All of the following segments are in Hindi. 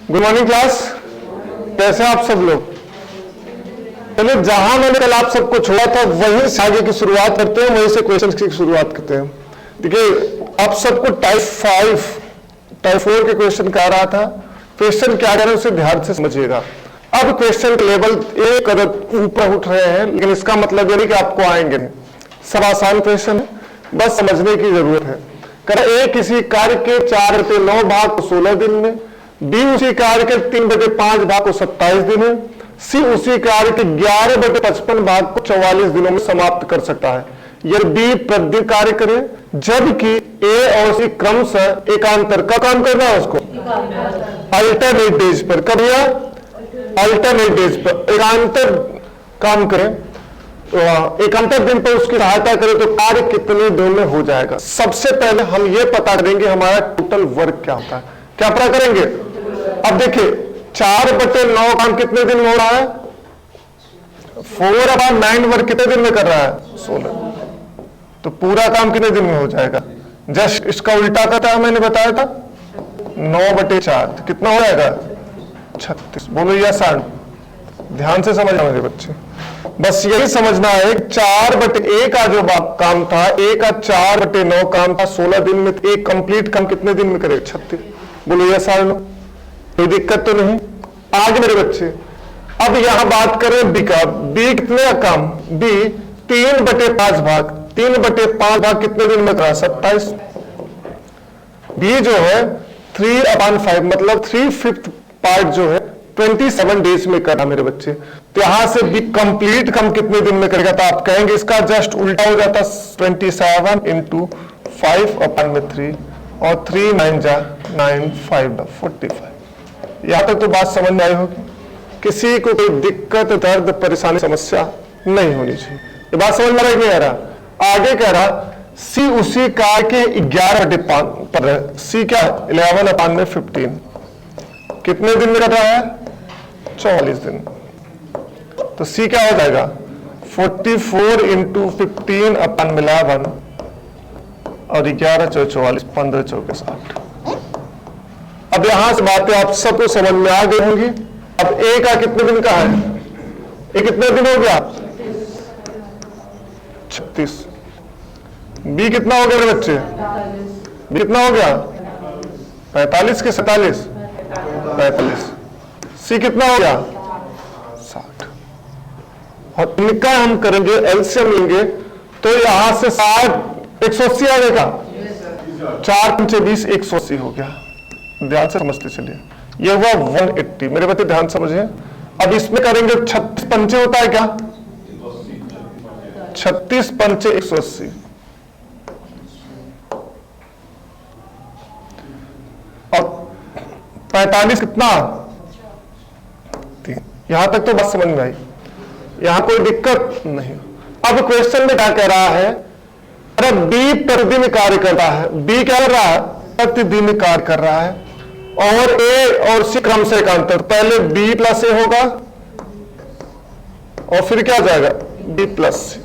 गुड मॉर्निंग क्लास, कैसे हैं आप सब लोग। चलिए, जहां मैंने कल आप सबको छोड़ा था वहीं से आगे की शुरुआत करते हैं, वहीं से क्वेश्चन की शुरुआत करते हैं। देखिए, आप सबको टाइप 5 टाइप 4 के क्वेश्चन कह रहा था। क्वेश्चन क्या कह रहे हैं उसे ध्यान से समझिएगा। अब क्वेश्चन के लेवल एक कदम ऊपर उठ रहे हैं, लेकिन इसका मतलब ये नहीं कि आपको आएंगे नहीं। सब आसान क्वेश्चन है, बस समझने की जरूरत है। कर ए किसी कार्य के 4/9 भाग को 16 दिन में, बी उसी कार्य के 3/5 भाग को 27 दिन में, सी उसी कार्य के 11/55 भाग को 44 दिनों में समाप्त कर सकता है। यदि बी प्रतिदिन कार्य करे, जबकि ए और सी क्रमशः एकांतर का काम करना है उसको अल्टरनेट डेज पर, कब या अल्टरनेट डेज पर एकांतर काम करें, एकांतर दिन पर उसकी सहायता करें तो कार्य कितने दिन में हो जाएगा। सबसे पहले हम ये पता करेंगे हमारा टोटल वर्क क्या होता है। क्या पता करेंगे। अब देखिए, 4/9 काम कितने दिन में हो रहा है, 4/9 वर्क कितने दिन में कर रहा है, 16। तो पूरा काम कितने दिन में हो जाएगा। जस्ट इसका उल्टा का था, मैंने बताया था 9/4 कितना हो जाएगा 36। बोलो या 60। ध्यान से समझना मेरे बच्चे, बस यही समझना है। 4/1 का जो काम था, ए का 4/9 काम था 16 दिन में, एक कंप्लीट काम कितने दिन में करेगा 36। बोलो या 60। कोई दिक्कत तो नहीं। आगे मेरे बच्चे, अब यहां बात करें बी का। बी कितने का काम, बी 3/5 भाग, 3/5 भाग कितने दिन में करा 27। बी जो है 3/5 मतलब 3/5 पार्ट जो है 27 डेज में करा मेरे बच्चे। तो यहां से बी कंप्लीट काम कितने दिन में करेगा, तो आप कहेंगे इसका जस्ट उल्टा हो जाता 27 × 5/3 और 3 9 जा 9 5 45। यहां तक तो बात समझ में आई होगी। किसी को कोई दिक्कत, दर्द, परेशानी, समस्या नहीं होनी चाहिए। ये बात समझ में आ नहीं आ रहा। आगे कह रहा सी उसी कार्य के 11/5 पर, सी क्या 11/15 कितने दिन में कर रहा है 44 दिन। तो सी क्या हो जाएगा 44 × 15/11 और 11 × 44 15 × 4 = 60। अब यहां से बातें आप सबको समझ में आ गई होंगी। अब ए का कितने दिन का है, ए कितने दिन हो गया 36। बी कितना हो गया मेरे बच्चे, बी कितना हो गया 45 के 47 45। सी कितना हो गया 60। और इनका हम करेंगे एलसीएम लेंगे तो यहां से 60 180 आ जाएगा। 4 × 20 180 हो गया। ध्यान से समझते चलिए, ये हुआ 180। मेरे बच्चे ध्यान समझिए। अब इसमें करेंगे 36 पंचे होता है क्या, 36 पंचे 180। और 45 कितना 3। यहां तक तो बात समझ में आई, यहां कोई दिक्कत नहीं। अब क्वेश्चन में क्या कह रहा है, अरे बी प्रतिदिन कार्य कर रहा है। बी क्या कर रहा है, प्रतिदिन कार्य कर रहा है। और ए और सी क्रम से एकांतर, पहले बी प्लस ए होगा और फिर क्या जाएगा बी प्लस सी।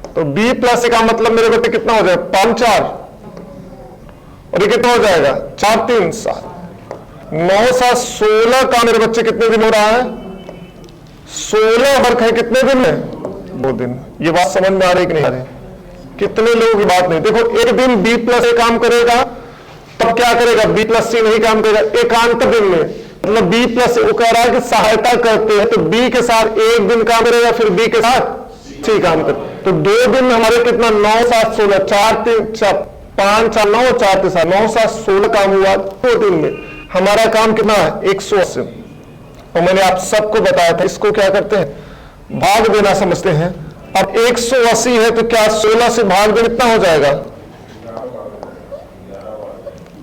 तो बी प्लस ए का मतलब मेरे बच्चे कितना हो जाएगा 5 4 और ये कितना हो जाएगा 4 3 7 9 7 16 का मेरे बच्चे कितने दिन हो रहा है 16 वर्क है कितने दिन में 2 दिन। ये बात समझ में आ रही कि नहीं आ रही, कितने लोगों की बात नहीं। देखो, एक दिन बी प्लस ए काम करेगा, तब क्या करेगा बी प्लस सी नहीं काम करेगा एकांतर दिन में। मतलब बी प्लस वो कह रहा है कि सहायता करते हैं, तो बी के साथ एक दिन काम करेगा, फिर बी के साथ सी काम करे। तो 2 दिन में हमारे कितना 9 7 16 4 3 5 4 9 4 3 7 9 7 16 काम हुआ 2 दिन में। हमारा काम कितना है 180। और मैंने आप सबको बताया था इसको क्या करते हैं भाग देना समझते हैं। अब 180 है तो क्या 16 से भाग दे कितना हो जाएगा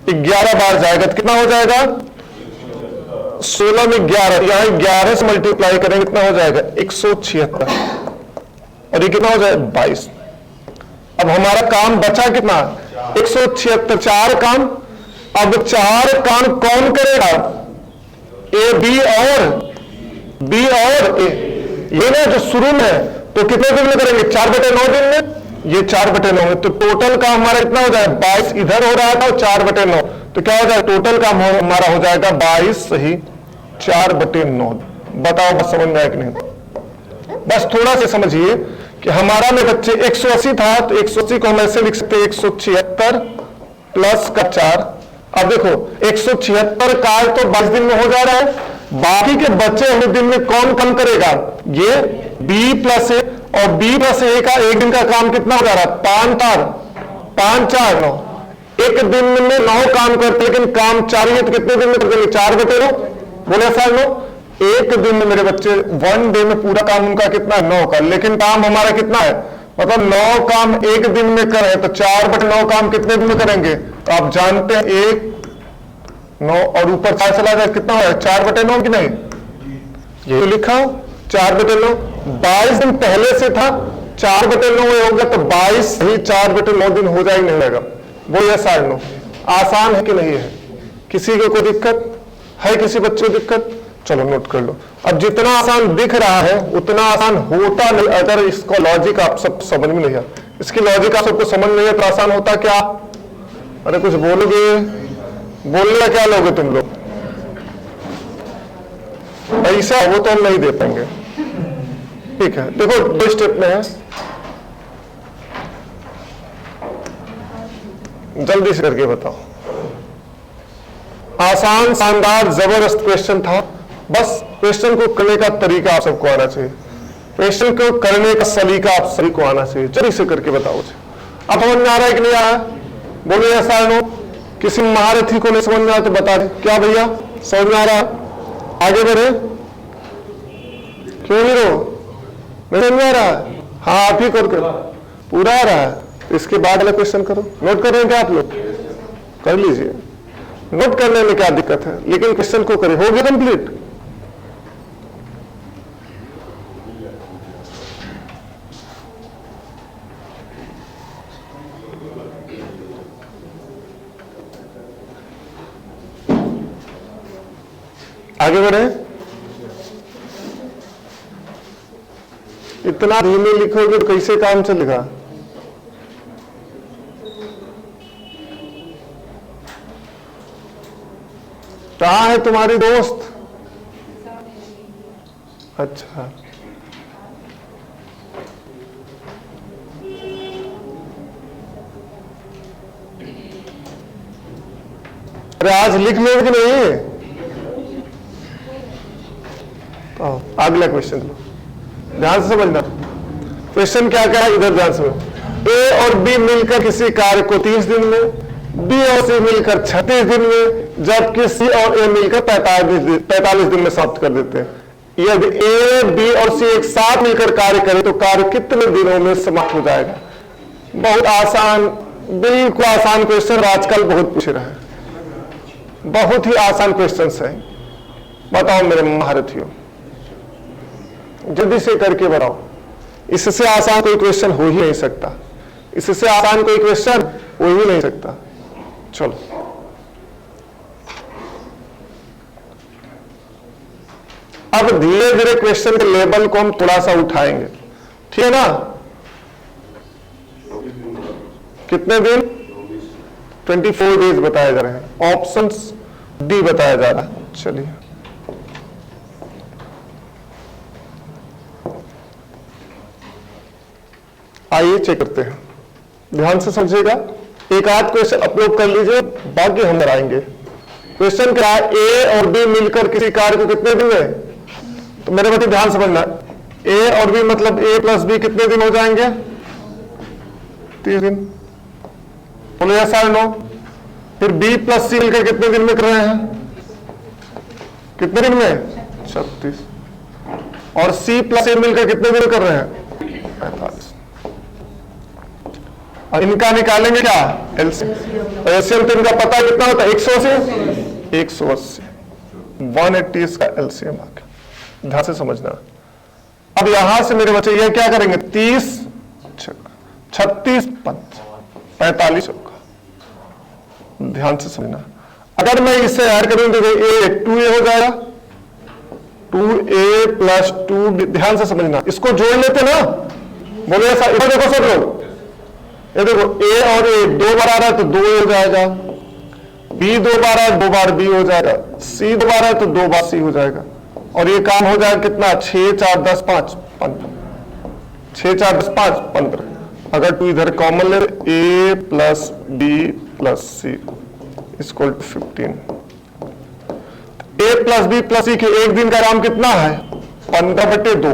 11 बार जाएगा, तो कितना हो जाएगा 16 में 11, यहां 11 से मल्टीप्लाई करेंगे कितना हो जाएगा 176 और ये कितना हो जाएगा 22। अब हमारा काम बचा कितना 176, 4 काम। अब 4 काम कौन करेगा ए बी और ए। ये ना जो शुरू में तो कितने दिन में करेंगे 4/9 दिन में, ये 4/9 है। तो टोटल का हमारा कितना हो जाएगा 22 इधर हो रहा था और 4/9, तो क्या हो जाएगा, टोटल काम हमारा हो जाएगा 22 सही 4/9। बताओ बस समझ में आया कि नहीं। बस थोड़ा सा समझिए कि हमारा में बच्चे 180 था, तो 180 को हम ऐसे लिख सकते 176 प्लस का 4। अब देखो 176 का तो 22 दिन में हो जा रहा है, बाकी के बचे हुए दिन में कौन कम करेगा, ये b प्लस ए, और b प्लस ए का एक दिन का काम कितना हो जा रहा है, 5 4 9। एक दिन में 9 काम करते, लेकिन काम 4 ही तो कितने दिन में करते, 4/9। बोले सर नो, एक दिन में मेरे बच्चे 1 डे में पूरा काम उनका कितना 9 का, लेकिन काम हमारा कितना है, मतलब 9 काम एक दिन में करें तो 4/9 काम कितने दिन में करेंगे, तो आप जानते हैं 1 9 और ऊपर 4 चला जाए कितना है 4/9 कि नहीं, ये लिखा हो 4/9। 22 दिन पहले से था, 4/9 होगा तो 22 ही 4/9 दिन हो जाएगा, नहीं होगा। वो ये साइड नो आसान है कि नहीं है, किसी को कोई दिक्कत है, किसी बच्चे को दिक्कत, चलो नोट कर लो। अब जितना आसान दिख रहा है उतना आसान होता नहीं, अगर इसका लॉजिक आप सब समझ में नहीं है, इसकी लॉजिक आप सबको समझ नहीं है तो आसान होता क्या, अरे कुछ बोलोगे, बोलना क्या लोगे तुम लोग, पैसा वो तो हम नहीं दे पाएंगे। ठीक है, देखो 2 स्टेप में है, जल्दी से करके बताओ। आसान शानदार जबरदस्त क्वेश्चन था, बस क्वेश्चन को करने का तरीका आप सबको आना चाहिए, क्वेश्चन को करने का सलीका आप सभी को आना चाहिए। जल्दी से करके बताओ। अब समझ में आ रहा है कि नहीं आ रहा है, बोलिए ऐसा नो, किसी महारथी को नहीं समझ में आया तो बता दे, क्या भैया समझ में आ रहा, आगे बढ़े, क्यों नहीं रो, नहीं समझ में आ रहा, हाँ आप ही करके पूरा आ रहा है, इसके बाद वाला क्वेश्चन करो। नोट कर रहे हैं क्या आप लोग, कर लीजिए, नोट करने में क्या दिक्कत है, लेकिन क्वेश्चन को करें, हो गया कंप्लीट। आगे बढ़े, इतना धीमे लिखोगे तो कैसे काम चलेगा। कहाँ है तुम्हारी दोस्त, अच्छा अरे आज लिख लो कि नहीं, अगला क्वेश्चन लो, ध्यान से समझना। क्वेश्चन क्या क्या है इधर ध्यान से, ए और बी मिलकर किसी कार्य को 30 दिन में, बी और सी मिलकर 36 दिन में, जबकि सी और ए मिलकर 45 दिन में समाप्त कर देते हैं। यदि ए बी और सी एक साथ मिलकर कार्य करें तो कार्य कितने दिनों में समाप्त हो जाएगा। बहुत आसान, बिल्कुल आसान क्वेश्चन, आजकल बहुत पूछ रहा है, बहुत ही आसान क्वेश्चन है। बताओ मेरे महारथियों, जल्दी से करके बताओ, इससे आसान कोई क्वेश्चन हो ही नहीं सकता, इससे आसान कोई क्वेश्चन हो ही नहीं सकता। चलो अब धीरे धीरे क्वेश्चन के लेवल को हम थोड़ा सा उठाएंगे, ठीक है ना। कितने दिन, 24 डेज बताए जा रहे हैं, ऑप्शंस डी बताया जा रहा है। चलिए आइए चेक करते हैं, ध्यान से समझिएगा। एक आध क्वेश्चन अपलोड कर लीजिए, बाकी हम कराएंगे। क्वेश्चन क्या है, ए और बी मिलकर किसी कार्य को कितने दिन में, तो मेरे बच्चे ध्यान समझना, ए और बी मतलब ए प्लस बी कितने दिन हो जाएंगे, 30 दिन। बोलो ऐसा है नो। फिर बी प्लस सी मिलकर कितने दिन में कर रहे हैं, कितने दिन में 36, और सी प्लस ए मिलकर कितने दिन कर रहे हैं 45। और इनका निकालेंगे क्या, एलसीएम। एलसीएम तो इनका पता कितना होता है, 180 180 इसका एलसीएम आ गया। ध्यान से समझना। अब यहां से मेरे बच्चे ये क्या करेंगे, 30 36 45 होगा। ध्यान से समझना। अगर मैं इसे ऐड करूं तो ए 2a हो जाएगा, 2a प्लस 2, ध्यान से समझना, इसको जोड़ लेते ना। बोले ऐसा, इधर देखो सब लोग, ये देखो a और a 2 बार आ रहा है तो 2a हो जाएगा, बी 2 बार है, 2 बार बी हो जाएगा, सी 2 बार है तो 2 बार सी हो जाएगा, और ये काम हो जाएगा कितना, 6 4 10 5 15, 6 4 10 5 15। अगर तू इधर कॉमन ले, A plus B plus C equal to 15। A plus B plus C के एक दिन का काम कितना है, 15/2।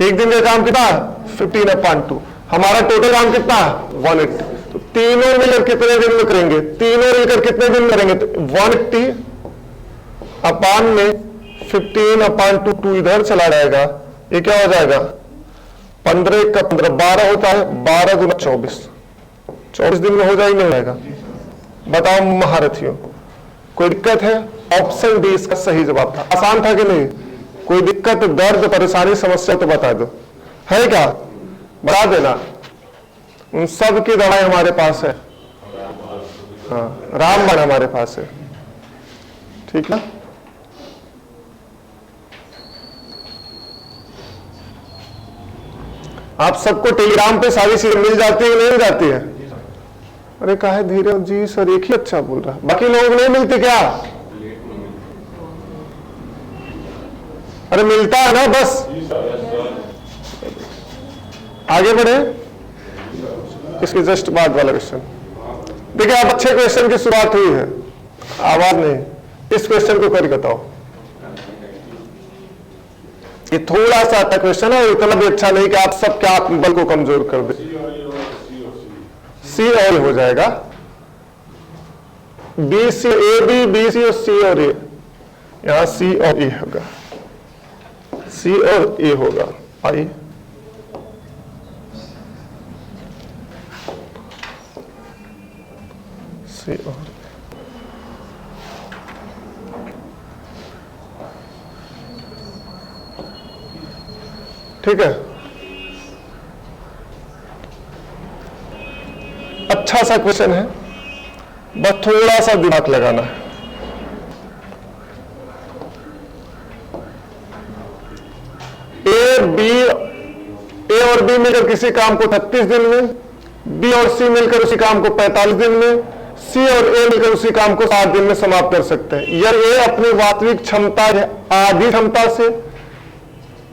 एक दिन का काम कितना है, 15/2। हमारा टोटल काम कितना है, 180। तो तीनों मिलकर कितने दिन में करेंगे, तीनों मिलकर कितने दिन में करेंगे, तो 180 अपान में 15/2, 2 इधर चला जाएगा, ये क्या हो जाएगा, 15 का 15 12 होता है, 12 गुना 24, 24 दिन में हो जाएगा, नहीं जाएगा। बताओ महारथियों, कोई दिक्कत है? ऑप्शन डी इसका सही जवाब था। आसान था कि नहीं? कोई दिक्कत, दर्द, परेशानी, समस्या तो बता दो, है क्या, बता देना। उन सब की दवाई हमारे पास है, हाँ, रामबाण हमारे पास है, ठीक है। आप सबको टेलीग्राम पे सारी चीजें मिल जाती है, नहीं मिल जाती है? अरे काहे धीरे जी सर, एक ही अच्छा बोल रहा है, बाकी लोग नहीं मिलते क्या? अरे मिलता है ना, बस आगे बढ़े। इसके जस्ट बाद वाला क्वेश्चन देखिए, आप अच्छे क्वेश्चन की शुरुआत हुई है, आवाज नहीं, इस क्वेश्चन को करके बताओ। ये थोड़ा सा अच्छा क्वेश्चन है, इतना भी अच्छा नहीं कि आप सब क्या बल को कमजोर कर दे। सी और हो जाएगा, B C, A B, B C और सी और ए, यहां सी और ए होगा, सी और ए होगा। आई सी और ठीक है, अच्छा सा क्वेश्चन है, बस थोड़ा सा दिमाग लगाना है। ए और बी मिलकर किसी काम को 36 दिन में, बी और सी मिलकर उसी काम को 45 दिन में, सी और ए मिलकर उसी काम को 7 दिन में समाप्त कर सकते हैं। यदि ए अपनी वास्तविक क्षमता आधी क्षमता से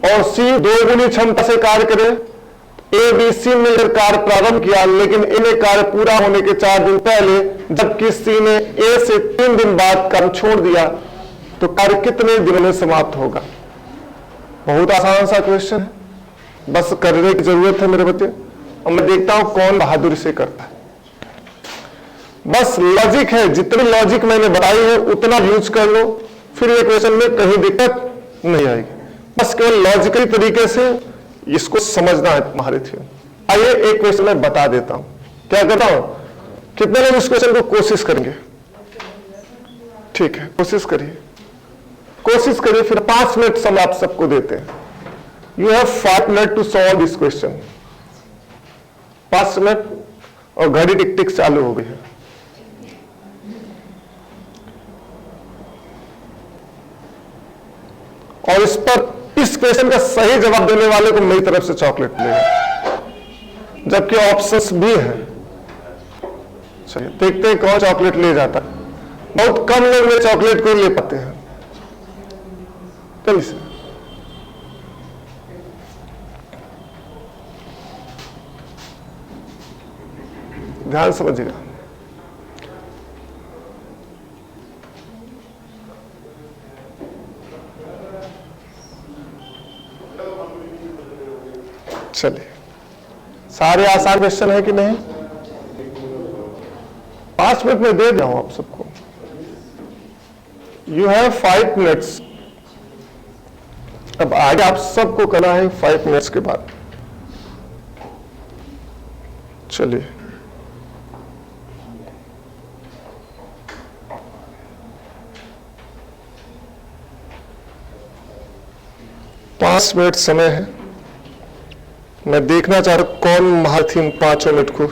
और सी 2 गुनी क्षमता से कार्य करे, ए बी सी मिलकर कार्य प्रारंभ किया, लेकिन इन्हें कार्य पूरा होने के 4 दिन पहले, जबकि सी ने ए से 3 दिन बाद काम छोड़ दिया, तो कार्य कितने दिनों में समाप्त होगा? बहुत आसान सा क्वेश्चन है, बस करने की जरूरत है मेरे बच्चे, और मैं देखता हूं कौन बहादुरी से करता है। बस लॉजिक है, जितनी लॉजिक मैंने बताई है उतना यूज कर लो, फिर ये क्वेश्चन में कहीं दिक्कत नहीं आएगी। बस केवल लॉजिकली तरीके से इसको समझना है तुम्हारे थी। आइए एक क्वेश्चन मैं बता देता हूं, क्या करता हूं, कितने लोग इस क्वेश्चन को कोशिश करेंगे? ठीक है, कोशिश करिए, कोशिश करिए, फिर 5 मिनट समय आप सबको देते हैं। You have 5 minute to solve this question. 5 minute और घड़ी टिक टिक चालू हो गई है। और इस पर, इस क्वेश्चन का सही जवाब देने वाले को मेरी तरफ से चॉकलेट मिलेगा, जबकि ऑप्शंस भी है। चलिए देखते हैं कौन चॉकलेट ले जाता है। बहुत कम लोग मेरे चॉकलेट को ले पाते हैं। चलिए ध्यान समझिएगा। चलिए, सारे आसान क्वेश्चन है कि नहीं? 5 मिनट में दे रहा हूं आप सबको। You have 5 minutes. अब आगे आप सबको करना है 5 मिनट्स के बाद। चलिए, पांच मिनट समय है। मैं देखना चाह रहा हूं कौन महारथी इन 5 मिनट को।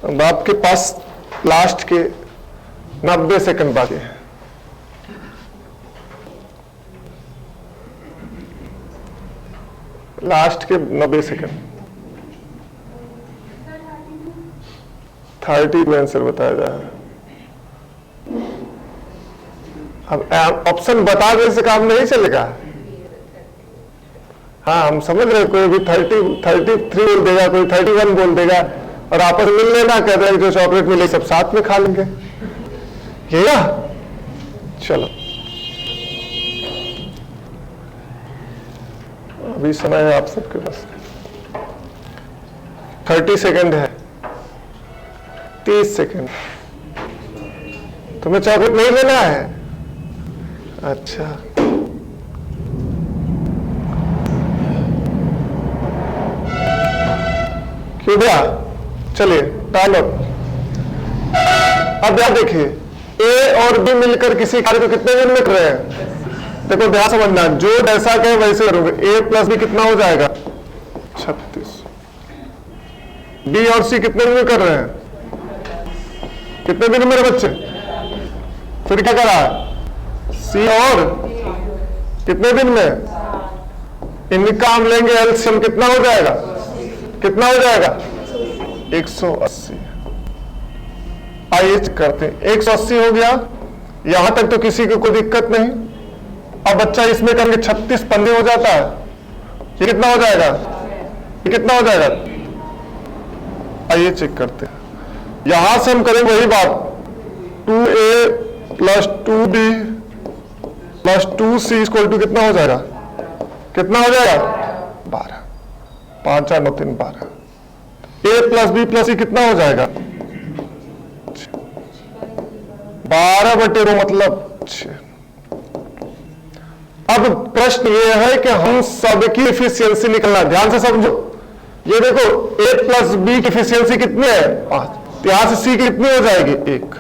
अब आपके पास लास्ट के 90 सेकंड बाकी है। लास्ट के 90 सेकंड। 30 को आंसर बताया जा रहा है। अब ऑप्शन बता देने से काम नहीं चलेगा। हाँ, हम समझ रहे, कोई भी 33 बोल देगा, कोई 31 बोल देगा, और आपस में मिल लेना, कहते हैं जो चॉकलेट मिले सब साथ में खा लेंगे, ये ना। चलो अभी समय है आप सबके पास, 30 सेकंड है, 30 सेकंड। तुम्हें चॉकलेट नहीं लेना है? अच्छा, क्यों भैया? चलिए टाइम अप। अब याद देखिए, ए और बी मिलकर किसी कार्य को कितने दिन में कर रहे हैं? देखो ध्यान समझना, जो जैसा कहे वैसे करोगे। ए प्लस बी कितना हो जाएगा? 36। बी और सी कितने दिन में कर रहे हैं? कितने दिन मेरे बच्चे? फिर क्या करा? सी और कितने दिन में? इनका हम लेंगे एलसीएम, कितना हो जाएगा? कितना हो जाएगा? 180। आइए करते हैं। 180 हो गया, यहां तक तो किसी को कोई दिक्कत नहीं। अब बच्चा इसमें करके 36 पंद्रह हो जाता है। ये कितना हो जाएगा? ये कितना हो जाएगा? आइए चेक करते हैं। यहां से हम करेंगे वही बात, 2a plus 2b plus 2c equal to कितना हो जाएगा? कितना हो जाएगा? 12। 5 4 9 3 12। a plus b plus c कितना हो जाएगा? 12/2 मतलब 6। अब प्रश्न ये है कि हम सबकी एफिशिएंसी निकलना, ध्यान से समझो। ये देखो, a प्लस b की एफिशिएंसी कितनी है? 5। यहां से c की कितनी हो जाएगी? 1।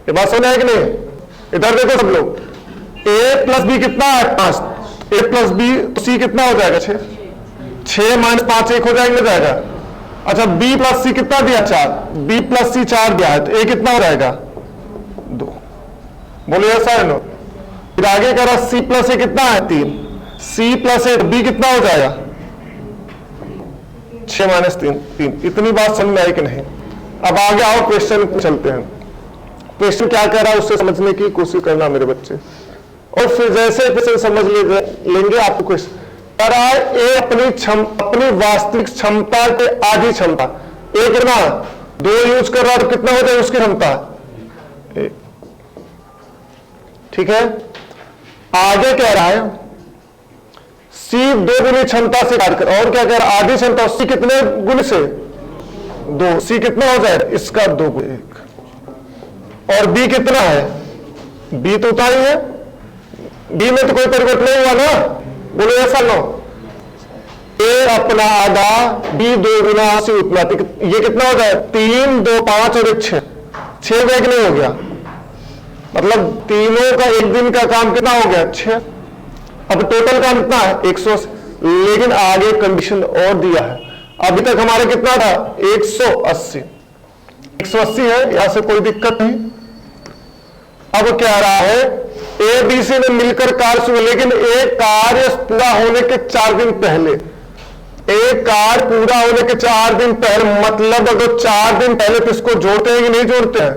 ये बात समझ है कि नहीं? इधर देखो सब लोग, a प्लस b कितना है? 5। a प्लस b तो c कितना हो जाएगा? 6। 6 माइनस 5 1 हो जाएगा, जाएगा। अच्छा, b प्लस c कितना दिया? 4। b प्लस c 4 दिया है, तो a कितना हो जाएगा? 2। बोलिए ऐसा है नो। फिर आगे कह रहा c प्लस a कितना है? 3। c प्लस a, b कितना हो जाएगा? 6 माइनस 3। इतनी बात समझ में आई कि नहीं? अब आगे आओ, क्वेश्चन पे चलते हैं। क्वेश्चन क्या कह रहा है उससे समझने की कोशिश करना मेरे बच्चे, और फिर जैसे क्वेश्चन समझ लेंगे आपको क्वेश्चन कह रहा है ए अपनी वास्तविक क्षमता के आधी क्षमता, ए कितना 2 यूज कर रहा है तो कितना हो जाए उसकी क्षमता? ठीक है। आगे कह रहा है सी 2 गुनी क्षमता से कार्य कर, और क्या कह रहा है? आधी क्षमता, सी कितने गुण से? 2। सी कितना हो जाए? इसका 2 गुना 1। और बी कितना है? बी तो उतना ही है, बी में तो कोई परिवर्तन नहीं हुआ ना, बोलो ऐसा लो। ए अपना आधा, बी 2 गुना सी उतना, ये कितना हो जाए? 3 2 5 और 1 6। 6 बैग नहीं हो गया, मतलब तीनों का एक दिन का काम कितना हो गया? 6। अब टोटल काम कितना है? 180। लेकिन आगे कंडीशन और दिया है, अभी तक हमारे कितना था? 180। 180 है, यहां से कोई दिक्कत नहीं। अब क्या रहा है? ए बी सी ने मिलकर कार्य शुरू, लेकिन एक कार्य पूरा होने के 4 दिन पहले, एक कार्य पूरा होने के 4 दिन पहले, मतलब अगर 4 दिन पहले तो इसको जोड़ते हैं कि नहीं जोड़ते हैं?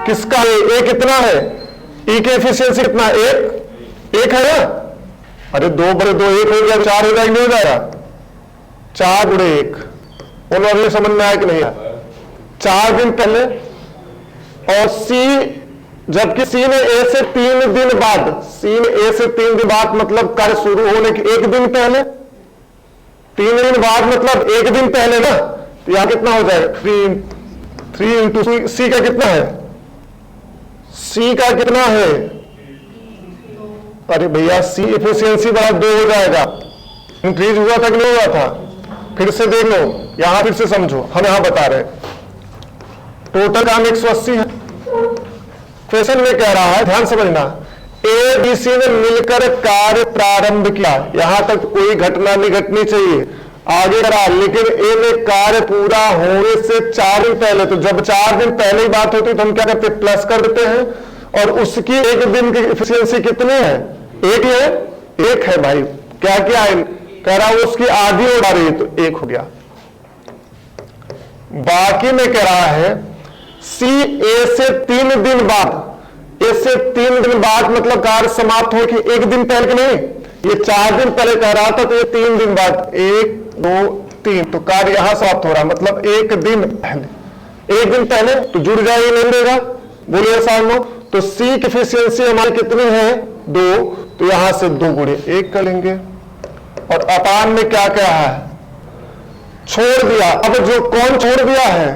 किसका ए कितना है? ई की एफिशिएंसी कितना है? 1 है ना? अरे 2 बड़े 2 1 हो गया, 4 हो जाएगा, नहीं हो जाएगा? 4 गुणे 1। बोलो समझ में आया कि नहीं आया? 4 दिन पहले, और सी जबकि सी ने ए से 3 दिन बाद, सी ने ए से 3 दिन बाद मतलब कार्य शुरू होने के 1 दिन पहले, 3 दिन बाद मतलब 1 दिन पहले ना, तो यहां कितना हो जाएगा? 3 इंटू सी का कितना है? सी का कितना है? अरे भैया सी एफिशिएंसी बढ़ा 2 हो जाएगा। इंक्रीज हुआ था कि नहीं हुआ था? फिर से देख लो, यहां फिर से समझो, हम यहां बता रहे टोटल काम 180 है। क्वेश्चन में कह रहा है, ध्यान समझना, ए बी सी ने मिलकर कार्य प्रारंभ किया, यहां तक कोई घटना नहीं घटनी चाहिए। आगे करा, लेकिन ए में कार्य पूरा होने से 4 दिन पहले, तो जब 4 दिन पहले ही बात होती तो हम क्या करते, प्लस कर देते हैं। और उसकी एक दिन की एफिशिएंसी कितनी है, एक है, एक है भाई। क्या क्या है, कह रहा हूं उसकी आधी हो रही है, तो 1 हो गया। बाकी में कह रहा है सी ए से 3 दिन बाद, ए से 3 दिन बाद मतलब कार्य समाप्त हो कि 1 दिन पहले नहीं, ये 4 दिन पहले कह रहा था, तो ये 3 दिन बाद, 1 2 3, तो कार्य यहां समाप्त हो रहा, मतलब 1 दिन पहले, 1 दिन पहले तो जुड़ जाएगी, नहीं देगा, बोलिए सामने। तो सी की एफिशिएंसी हमारी कितनी है, 2, तो यहां से 2 गुणे 1 कर लेंगे। और अपान में क्या कहा है, छोड़ दिया। अब जो कौन छोड़ दिया है,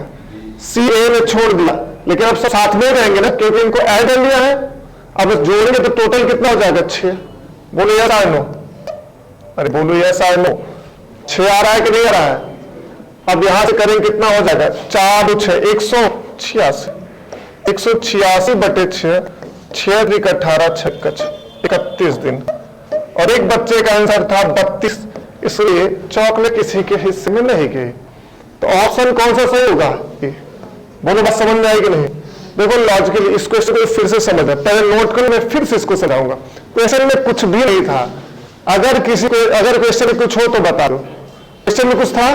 सी ए ने छोड़ दिया, लेकिन अब सब साथ में रहेंगे ना, क्योंकि इनको ऐड कर लिया है। अब जोड़ेंगे तो टोटल कितना हो जाएगा, 6। बोलो यस और नो, अरे बोलो यस और नो, 6 आ रहा है कि नहीं आ रहा है। अब यहां से करेंगे कितना हो जाएगा, 4 2 6 186, 186 बटे 6, 6 3 18 6 31 दिन। और एक बच्चे का आंसर था 32, इसलिए चॉकलेट किसी के हिस्से में नहीं गई। तो ऑप्शन कौन सा सही होगा, बोलो बस समझ में आएगी नहीं। देखो लॉजिकली इस क्वेश्चन को फिर से समझना, पहले नोट करो, मैं फिर से इसको समझाऊंगा। क्वेश्चन में कुछ भी नहीं था, अगर क्वेश्चन में कुछ हो तो बता दो। क्वेश्चन में कुछ था,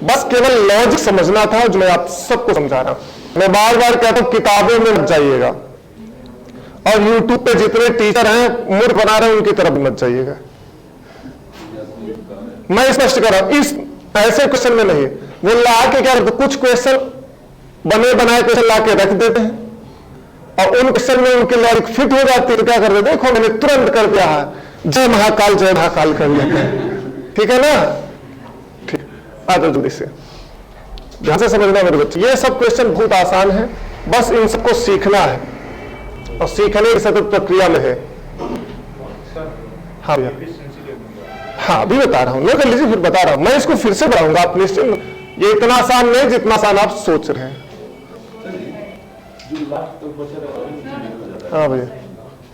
बस केवल लॉजिक समझना था, जो मैं आप सबको समझा रहा हूं। मैं बार बार कहता हूं किताबों में मत जाइएगा, और यूट्यूब पे जितने टीचर हैं मूर्ख बना रहे हैं उनकी तरफ मत जाइएगा। मैं स्पष्ट कर रहा हूं, इस ऐसे क्वेश्चन में नहीं, वो ला के क्या करते, कुछ क्वेश्चन बने बनाए क्वेश्चन ला के रख देते हैं, और उन क्वेश्चन में उनके लॉजिक फिट हो जाती है, तो क्या कर देते, देखो मैंने तुरंत कर दिया है, जय महाकाल कर लेते हैं। ठीक है ना, ठीक, आ जाओ जल्दी से, ध्यान से समझना मेरे बच्चे। ये सब क्वेश्चन बहुत आसान है, बस इन सबको सीखना है, और सीखने की सतत प्रक्रिया में है। हाँ भैया, हाँ अभी बता रहा हूं, लो कर लीजिए, फिर बता रहा हूं, मैं इसको फिर से बताऊंगा, आप निश्चिंत। ये इतना आसान नहीं जितना आसान आप सोच रहे हैं। हाँ भैया,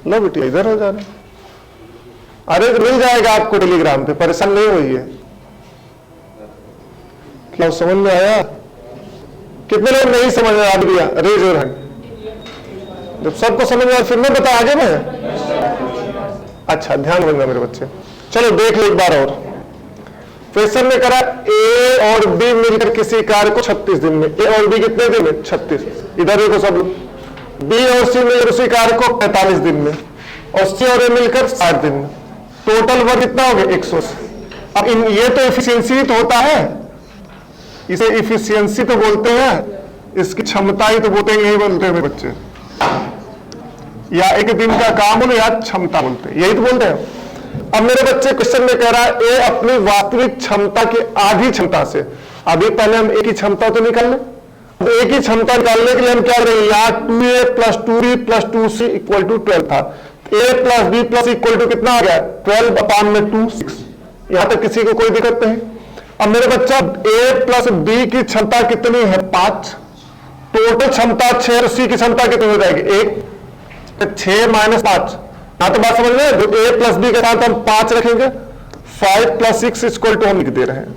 लो बेटी इधर हो जा रहे, अरे तो मिल जाएगा आपको टेलीग्राम पे, परेशान नहीं हुई है। क्या समझ में आया? कितने लोग नहीं समझ में आ गया, रेज योर हैंड। जब सबको समझ में आया फिर मैं बता आगे में। अच्छा ध्यान रखना मेरे बच्चे, चलो देख लो एक बार और। क्वेश्चन में करा ए और बी मिलकर किसी कार्य को 36 दिन में, ए और बी कितने दिन में, 36। इधर देखो सब, बी और सी मिलकर उसी कार्य को 45 दिन में, और सी और ए मिलकर 60 दिन में, टोटल वर्क कितना हो गया, 180। अब ये तो एफिशिएंसी तो होता है, इसे एफिशिएंसी तो बोलते हैं, इसकी क्षमता ही तो बोलते हैं, यही बोलते हैं मेरे बच्चे, या एक दिन का काम हो या क्षमता बोलते हैं, यही तो बोलते हैं। अब मेरे बच्चे क्वेश्चन में कह रहा है ए अपनी वास्तविक क्षमता की आधी क्षमता से, अभी पहले हम ए की क्षमता तो निकाल लें, तो ए की क्षमता निकालने के लिए हम क्या करेंगे, यहाँ 2a + 2b + 2c = 12 था, a + b + इक्वल टू कितना आ गया, 12/2 6। यहां तक किसी को कोई दिक्कत नहीं। अब मेरे बच्चा a + b की क्षमता कितनी है, 5, टोटल क्षमता 6, और c की क्षमता कितनी हो जाएगी, 1, 6 - 5। हाँ तो बात समझ में, तो a + b के साथ हम 5 रखेंगे, 5 + 6 = हम लिख दे रहे हैं।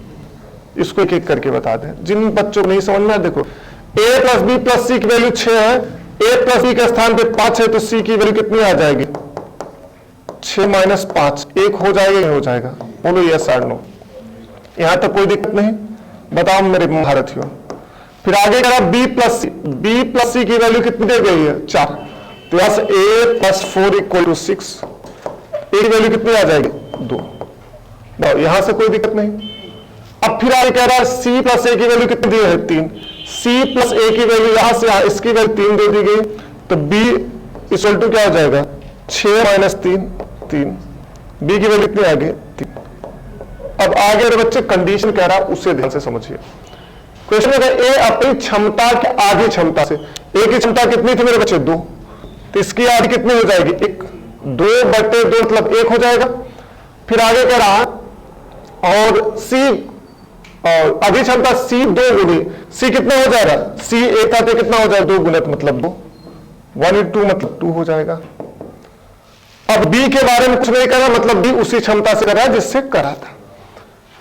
इसको एक एक करके बता दें, जिन बच्चों को नहीं समझ में, देखो a + b + c की वैल्यू 6 है, a + b के स्थान पे 5 है, तो c की वैल्यू कितनी आ जाएगी, 6 - 5, 1 हो जाएगा, नहीं हो जाएगा, बोलो यस और नो। यहां तक कोई दिक्कत नहीं, बताओ मेरे महारथियों। फिर आगे करा b + c की वैल्यू कितनी दे गई है, 4, प्लस a + 4 = 6, a की वैल्यू कितनी आ जाएगी, 2। यहां से कोई दिक्कत नहीं। अब फिर आगे कह रहा है c + a की वैल्यू कितनी दी है, 3, c + a की वैल्यू यहां से यहां इसकी वैल्यू 3 दे दी गई, तो b = क्या हो जाएगा, 6 - 3 3, b की वैल्यू कितनी आ गई, 3। अब आगे मेरे बच्चे कंडीशन कह रहा है, उसे ध्यान से समझिए। क्वेश्चन में ए अपनी क्षमता की आधी क्षमता से, ए की क्षमता कितनी थी मेरे बच्चे, 2, तो इसकी आधी कितनी हो जाएगी, 1, 2/2 मतलब 1 हो जाएगा। फिर आगे कह रहा और सी और आधी क्षमता सी 2 गुनी, सी कितना हो जाएगा, सी 1 था तो कितना हो जाएगा, 2 गुना मतलब 2, 1/2 मतलब 2 हो जाएगा। अब बी के बारे में कुछ नहीं करा, मतलब बी उसी क्षमता से करा जिससे करा था।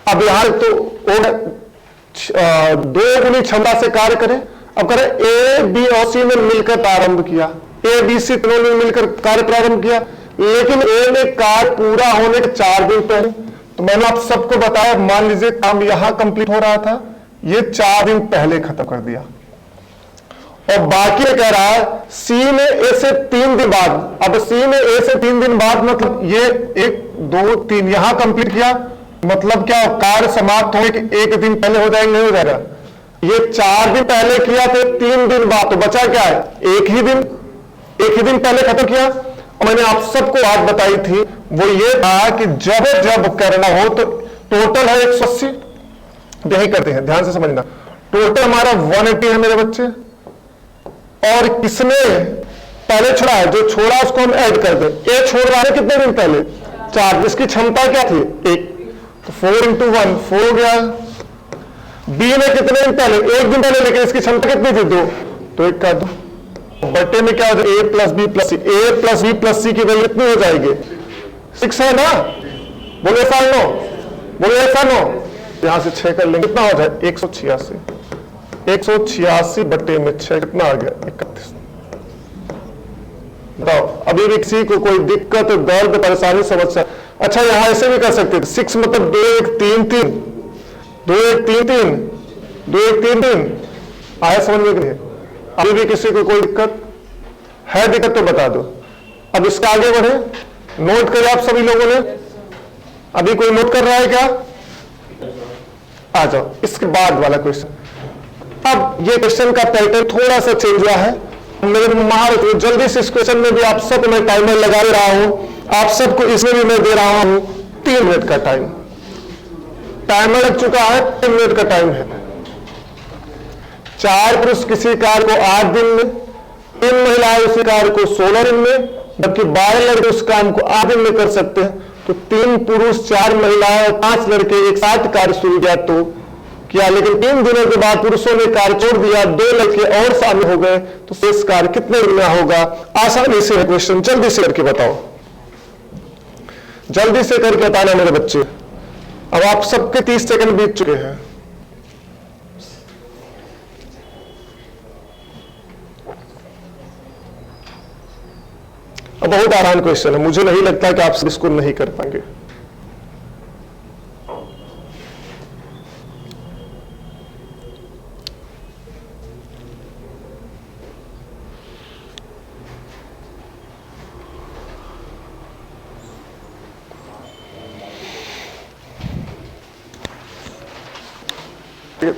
अब यहां तो दो गुनी क्षमता से कार्य करे। अब करें ए बी और सी ने मिलकर प्रारंभ किया, ए बी सी तीनों ने मिलकर कार्य प्रारंभ किया, लेकिन ए ने कार्य पूरा होने के 4 दिन पहले, तो मैंने आप सबको बताया, मान लीजिए काम यहां कंप्लीट हो रहा था, ये 4 दिन पहले खत्म कर दिया। और बाकी कह रहा है सी ने ए से 3 दिन बाद, अब सी ने ए से 3 दिन बाद मतलब ये 1 2 3 यहां कंप्लीट किया, मतलब क्या कार्य समाप्त होने के 1 दिन पहले हो जाएंगे, नहीं हो जाएगा। ये 4 दिन पहले किया तो 3 दिन बाद, तो बचा क्या है, एक ही दिन पहले खत्म किया। और मैंने आप सबको बात बताई थी, वो ये था कि जब जब करना हो तो टोटल है 180, यही करते हैं, ध्यान से समझना। टोटल हमारा 180 है मेरे बच्चे, और किसने पहले छोड़ा है, जो छोड़ा उसको हम ऐड कर दें। ए छोड़ रहा है कितने दिन पहले, 4, जिसकी क्षमता क्या थी 1, तो 4 × 1 4 हो गया। बी ने कितने दिन पहले, 1 दिन पहले, लेकिन इसकी क्षमता कितनी थी 2, तो 1 का 2 बटे में क्या हो जाए, ए प्लस बी प्लस सी, ए प्लस बी प्लस सी की वैल्यू कितनी हो जाएगी 6 है ना, बोले ऐसा नो, बोले ऐसा नो, यहां से 6 कर लेंगे, कितना हो जाए 186 बटे में 6 कितना आ गया 31। बताओ अभी भी किसी को कोई दिक्कत दर्द परेशानी समस्या, अच्छा यहां ऐसे भी कर सकते थे, 6 मतलब 2 1 3 3 2 1 3 3 2 1 3 3 आया समझने के लिए। अभी भी किसी को कोई दिक्कत है, दिक्कत तो बता दो। अब इसका आगे बढ़े, नोट करें आप सभी लोगों ने, अभी कोई नोट कर रहा है क्या, आ जाओ इसके बाद वाला क्वेश्चन। अब ये क्वेश्चन का पैटर्न थोड़ा सा चेंज हुआ है, मेरे महारत जल्दी से इस क्वेश्चन में भी आप सब मैं टाइमर लगा दे रहा हूं, आप सबको इसमें भी मैं दे रहा हूं 3 मिनट का टाइम, टाइमर लग चुका है, 3 मिनट का टाइम है। 4 पुरुष किसी कार्य को 8 दिन में, 3 महिलाएं उसी कार्य को 16 दिन में, जबकि 12 लड़के उस काम को 8 दिन में कर सकते हैं। तो 3 पुरुष 4 महिलाएं और 5 लड़के एक साथ कार्य शुरू किया, लेकिन 3 दिनों के बाद पुरुषों ने कार्य छोड़ दिया, 2 लड़के और शामिल हो गए, तो शेष कार्य कितने दिन में होगा। आसानी से क्वेश्चन जल्दी से करके बताओ, जल्दी से करके बताना मेरे बच्चे। अब आप सबके 30 सेकंड बीत चुके हैं। अब बहुत आसान क्वेश्चन है, मुझे नहीं लगता कि आप इसको नहीं कर पाएंगे।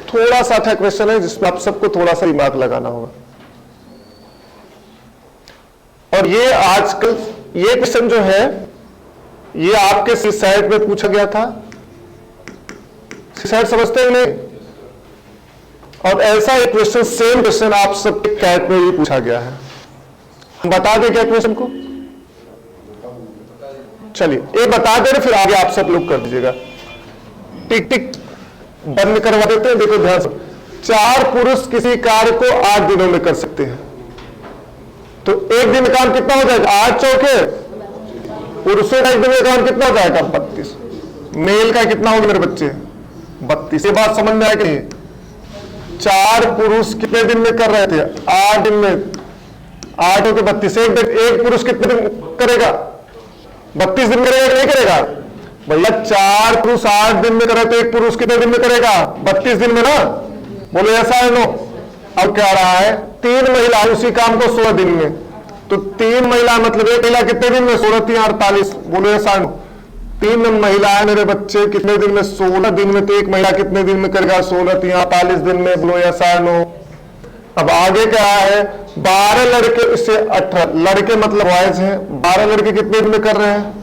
थोड़ा सा अच्छा क्वेश्चन है जिसमें आप सबको थोड़ा सा दिमाग लगाना होगा। और ये आजकल ये क्वेश्चन जो है ये आपके सीसाइट में पूछा गया था, सीसाइट समझते हैं नहीं, और ऐसा एक क्वेश्चन सेम क्वेश्चन आप सबके कैट में भी पूछा गया है। हम बता दें क्या क्वेश्चन को, चलिए ये बता दे, फिर आगे आप सब लोग कर दीजिएगा। टिक टिक बंद करवा देते हैं, देखो ध्यान से। 4 पुरुष किसी कार्य को 8 दिनों में कर सकते हैं, तो एक दिन में काम कितना हो जाएगा, 8 चौके, पुरुषों का एक दिन में काम कितना हो जाएगा 32, मेल का कितना होगा मेरे बच्चे 32। ये बात समझ में आया कि नहीं। 4 पुरुष कितने दिन में कर रहे थे, 8 दिन में, 8 हो के 32, एक पुरुष कितने दिन करेगा, 32 दिन करेगा कि नहीं करेगा भैया। 4 पुरुष 8 दिन में करे तो एक पुरुष कितने दिन में करेगा 32 दिन में ना, बोले ऐसा है नो। अब क्या रहा है 3 महिला उसी काम को 16 दिन में, तो 3 महिला मतलब एक महिला कितने दिन में 16 3 48, बोले ऐसा नो। 3 महिलाएं मेरे बच्चे कितने दिन में 16 दिन में, तो एक महिला कितने दिन में करेगा 16 3 48 दिन में, बोलो ऐसा नो। अब आगे क्या है 12 लड़के, इससे 18 लड़के मतलब बॉयज हैं, 12 लड़के कितने दिन में कर रहे हैं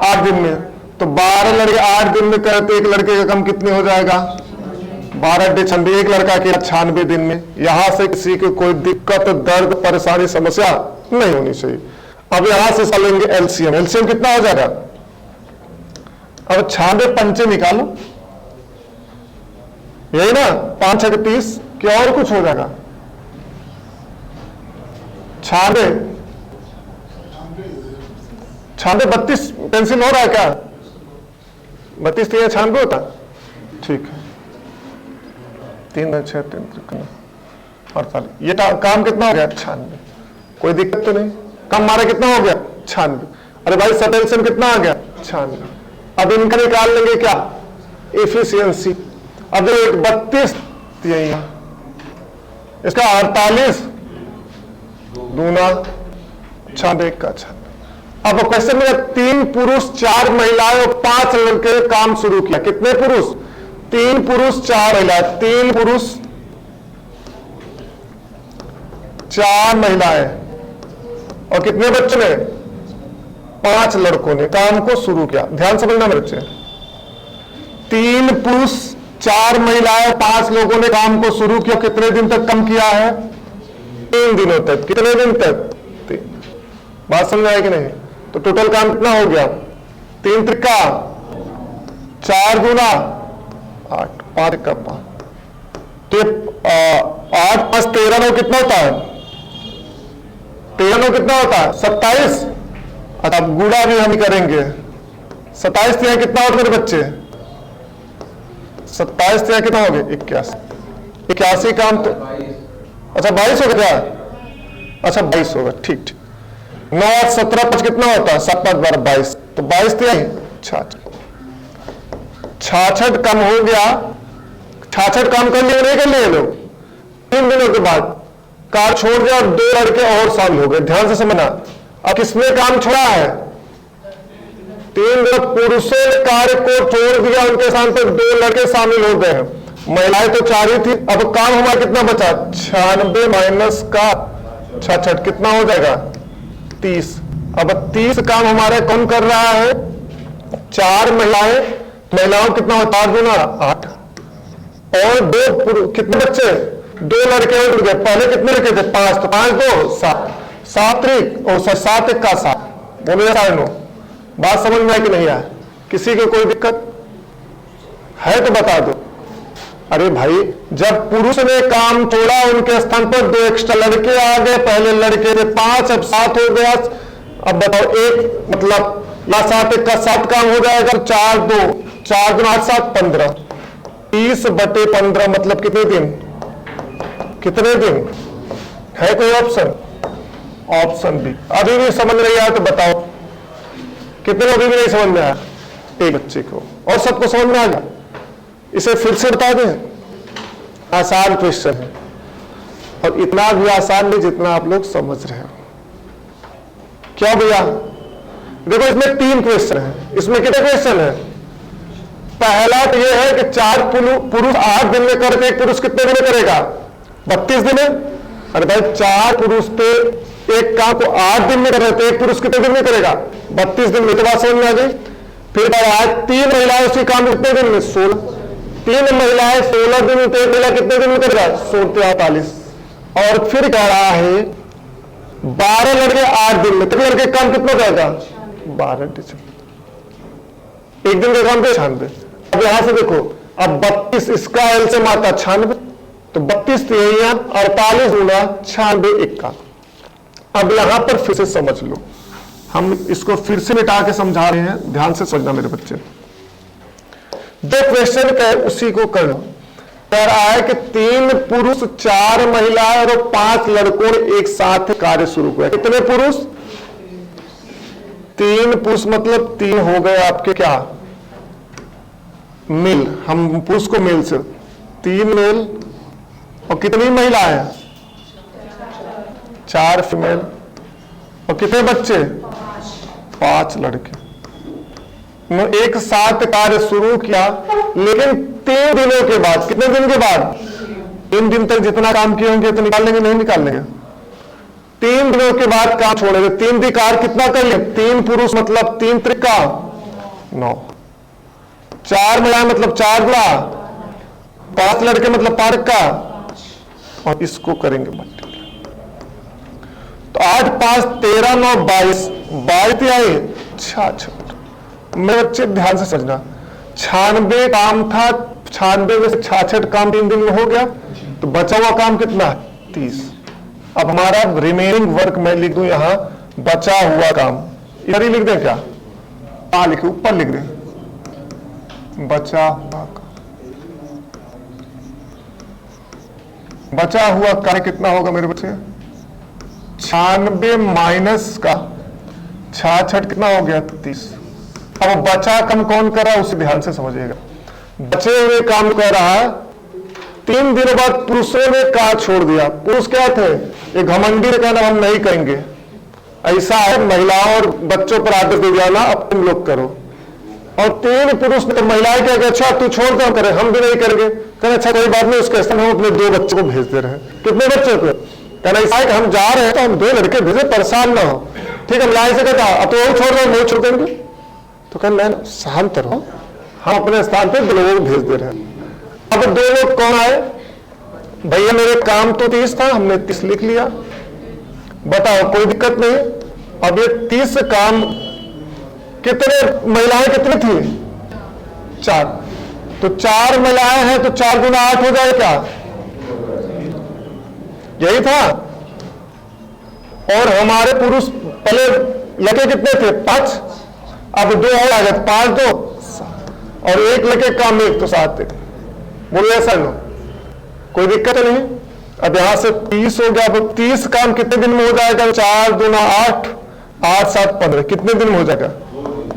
8 दिन में, तो 12 लड़के 8 दिन में करे तो एक लड़के का कम कितने हो जाएगा 12 × 96, एक लड़का के 96 दिन में। यहां से किसी को कोई दिक्कत दर्द परेशानी समस्या नहीं होनी चाहिए। अब यहां से चलेंगे एलसीएम, एलसीएम कितना हो जाएगा, अब 96 पंचे निकालो, यही ना 5 6 30, क्या और कुछ हो जाएगा 96 32 पेंसिल हो रहा है क्या, 32 3 96 होता, ठीक है, 3 6 3 3 48। ये काम कितना हो गया? 96। कोई दिक्कत तो नहीं? कम मारा कितना हो गया? 96। अरे भाई सटेंशन कितना आ गया? 96। अब इनका निकाल लेंगे क्या? एफिशिएंसी। अब 32 यही, इसका 48 दूना 96 का 96। अब क्वेश्चन में 3 पुरुष 4 महिलाएं और 5 लड़के काम शुरू किया। कितने पुरुष? 3 पुरुष 4 महिलाएं। 3 पुरुष 4 महिलाएं और कितने बच्चों ने? 5 लड़कों ने काम को शुरू किया। ध्यान समझना मेरे बच्चे, 3 पुरुष 4 महिलाएं 5 लोगों ने काम को शुरू किया। कितने दिन तक काम किया है? 3 दिनों तक। कितने दिन तक? 3। बात समझ आए कि नहीं? तो टोटल काम कितना हो गया? 3 त्रिका 4 दूना 8, 5 का 5। तो 8 5 13 9 कितना होता है? 13 9 कितना होता है? 27। अब गुणा भी हम करेंगे। 27 3 कितना होता है मेरे बच्चे? 27 3 कितना हो गए? 81। 81 काम तो अच्छा 22 हो गया। अच्छा 22 होगा, ठीक ठीक। 9 8 17 5 कितना होता है? 7 5 12 22। तो 22 3 66। 66 कम हो गया। 66 काम कर लिए नहीं कर लिए लोग? 3 दिनों के बाद कार छोड़ दिया और 2 लड़के और शामिल हो गए। ध्यान से समझना। अब किसने काम छोड़ा है? 3 पुरुषों ने कार्य को छोड़ दिया, उनके स्थान पर 2 लड़के शामिल हो गए हैं। महिलाएं तो 4 ही थी। अब काम हमारा कितना बचा? 96 माइनस का 66 कितना हो जाएगा? 30। अब 30 काम हमारा कौन कर रहा है? 4 महिलाएं। महिलाओं कितना होता है? 8 गुना 8 और 2 कितने बच्चे? 2 लड़के और जुड़ गए। पहले कितने लड़के थे? 5। तो 5 2 7 7 3 और 7 1 का 7 बोलिए 9। बात समझ में आए कि नहीं आया? किसी को कोई दिक्कत है तो बता दो। अरे भाई जब पुरुष ने काम छोड़ा उनके स्थान पर 2 एक्स्ट्रा लड़के आ गए। पहले लड़के थे 5, अब 7 हो गया। अब बताओ 1 मतलब या 7 1 का 7 काम हो जाएगा। 4 2 4 2 8 7 15। 30/15 मतलब कितने दिन? कितने दिन है? कोई ऑप्शन? Option B. अभी भी समझ नहीं आया तो बताओ कितने अभी भी नहीं समझ में आया? एक बच्चे को। और सबको समझ में आ गया? इसे फिर से बता दें। आसान क्वेश्चन है और इतना भी आसान नहीं जितना आप लोग समझ रहे हो। क्या भैया? देखो इसमें 3 क्वेश्चन है। इसमें कितने क्वेश्चन है? पहला तो यह है कि 4 पुरुष 8 दिन में करके एक पुरुष कितने दिन में करेगा? 32 दिन में। अरे भाई 4 पुरुष पे एक काम को 8 दिन में कर रहे थे, एक पुरुष कितने दिन में करेगा? 32 दिन में। तो बात समझ में आ गई। फिर आज 3 महिलाएं उसी काम कितने दिन में? 16। 3 महिलाएं 16 दिन में। तो एक महिला कितने दिन में करेगा? 16 48। और फिर कह रहा है 12 लड़के 8 दिन में। तो लड़के काम कितना करेगा? 12 दिन। एक दिन का काम 96। अब यहां से देखो, अब 32 इसका एलसीएम आता 96। तो 32 3 48 गुना 96 1 का। अब यहां पर फिर से समझ लो, हम इसको फिर से मिटा के समझा रहे हैं। ध्यान से समझना मेरे बच्चे। 2 क्वेश्चन का उसी को कर लो। कह रहा है कि 3 पुरुष 4 महिलाएं और 5 लड़कों ने एक साथ कार्य शुरू किया। कितने पुरुष? 3 पुरुष मतलब 3 हो गए आपके क्या? मेल। हम पुरुष को मेल से 3 मेल और कितनी महिलाएं? 4 फीमेल और कितने बच्चे? 5 लड़के। एक साथ कार्य शुरू किया, लेकिन 3 दिनों के बाद। कितने दिन के बाद? 3 दिन तक जितना काम किए होंगे तो निकाल लेंगे नहीं निकाल लेंगे? 3 दिनों के बाद काम छोड़ेंगे। 3 दिन कार्य कितना कर लिए? 3 पुरुष मतलब 3 त्रिका 9। 4 महिला मतलब 4 गुणा 5 लड़के मतलब 5 का। और इसको करेंगे मल्टीप्लाई। तो 8 5 13 9 22 22 आई 66। मेरे बच्चे ध्यान से समझना। 96 काम था। 96 में से 66 काम 3 दिन में हो गया। तो बचा हुआ काम कितना है? 30। अब हमारा रिमेनिंग वर्क मैं लिख दूं यहां बचा हुआ काम। इधर ही लिख दें क्या? लिखे ऊपर लिख दें बचा हुआ काम। बचा हुआ कार्य कितना होगा मेरे बच्चे? 96 माइनस का 66 कितना हो गया? 30। अब बचा कम कौन कर रहा है उसे ध्यान से समझिएगा। बचे हुए काम कर रहा है। 3 दिनों बाद पुरुषों ने कार्य छोड़ दिया। पुरुष क्या थे? ये घमंडी ने कहना हम नहीं करेंगे, ऐसा है, महिलाओं और बच्चों पर आदेश दे दिया ना, अब तुम लोग करो। और 3 पुरुष ने, तो महिलाएं क्या, अच्छा तू छोड़ दो, हम करें, हम भी नहीं करेंगे। कहना अच्छा कोई बात नहीं, उसके स्थान हम अपने 2 बच्चों को भेज दे रहे हैं। कितने बच्चों को? कहना ऐसा है कि हम जा रहे हैं तो हम 2 लड़के भेजे, परेशान ना हो। ठीक है, महिलाएं से कहता अब तो वो छोड़ दो, नहीं छोड़ देंगे। तो कहना नहीं, शांत रहो, हम अपने स्थान पर 2 लोगों को भेज दे रहे हैं। अब 2 लोग कौन आए? भैया मेरे काम तो 30 था, हमने 30 लिख लिया, बताओ कोई दिक्कत नहीं। अब ये 30 काम कितने महिलाएं कितनी थी? 4। तो 4 महिलाएं हैं तो 4 गुना 8 हो जाए क्या? यही था। और हमारे पुरुष पहले लड़के कितने थे? 5। अब 2 और आ गए, 5 2 और 1 लड़के काम में 1 तो 7 थे। बोलिए ऐसा नो, कोई दिक्कत नहीं। अब यहां से 30 हो गया। अब 30 काम कितने दिन में हो जाएगा? 4 दूना 8, 8 7 15, कितने दिन में हो जाएगा?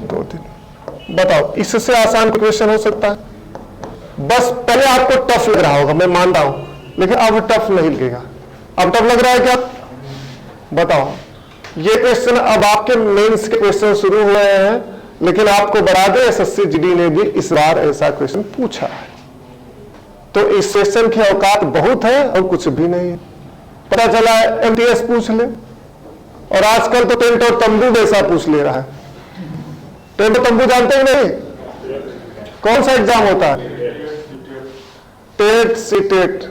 2 दिन। बताओ, इससे आसान क्वेश्चन हो सकता है? बस पहले आपको टफ लग रहा होगा, मैं मानता हूं, लेकिन अब टफ नहीं लगेगा। अब टफ लग रहा है क्या? बताओ। ये क्वेश्चन अब आपके मेंस के क्वेश्चन शुरू हुए हैं, लेकिन आपको बता दें एसएससी जीडी ने भी इस बार ऐसा क्वेश्चन पूछा है। तो इस सेशन की औकात बहुत है और कुछ भी नहीं है। पता चला एमटीएस पूछ ले, और आजकल तो टेंट और तंबू जैसा पूछ ले रहा है। टेंट और तंबू जानते ही नहीं? कौन सा एग्जाम होता है? टेट सीटेट,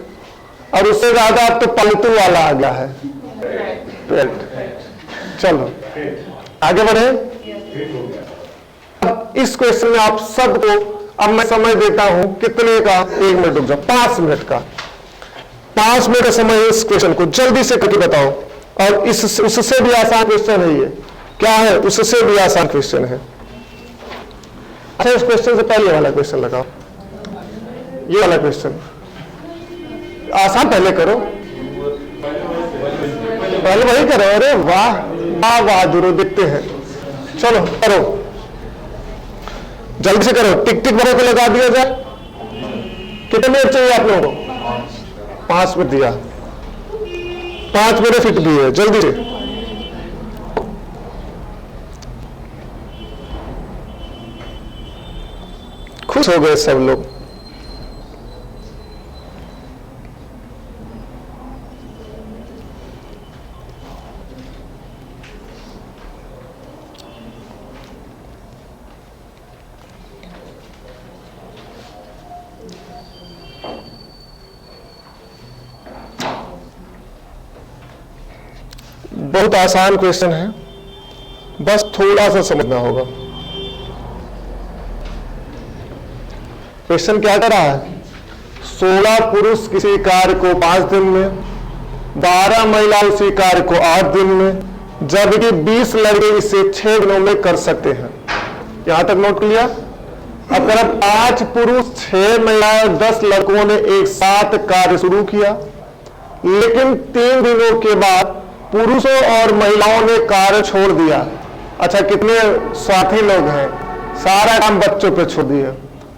और उससे ज्यादा अब तो पालतू वाला आ गया है, टेट। चलो आगे बढ़े। अब इस क्वेश्चन में आप सबको, अब मैं समय देता हूं कितने का? 1 मिनट रुक जाओ, 5 मिनट का। 5 मिनट का समय इस क्वेश्चन को जल्दी से करके बताओ। और उससे भी आसान क्वेश्चन है ये। क्या है? उससे भी आसान क्वेश्चन है। अच्छा, इस क्वेश्चन से पहले वाला क्वेश्चन लगाओ, ये वाला क्वेश्चन आसान पहले करो, पहले वही करो। अरे वाह वाह बहादुर, देखते हैं। चलो करो, जल्दी से करो, टिक टिक बड़ों को लगा दिया जाए। कितने मिनट चाहिए आप लोगों को? 5 मिनट दिया, 5 मिनट फिट भी है, जल्दी से। खुश हो गए सब लोग। बहुत आसान क्वेश्चन है, बस थोड़ा सा समझना होगा। क्वेश्चन क्या कर रहा है? 16 पुरुष किसी कार्य को 5 दिन में, 12 महिला उसी कार्य को 8 दिन में, जबकि 20 लड़के इसे 6 दिनों में कर सकते हैं। यहां तक नोट किया? अब अगर 5 पुरुष 6 महिलाएं 10 लड़कों ने एक साथ कार्य शुरू किया, लेकिन 3 दिनों के बाद पुरुषों और महिलाओं ने कार्य छोड़ दिया। अच्छा, कितने स्वार्थी लोग हैं, सारा काम बच्चों पे छोड़ दिया।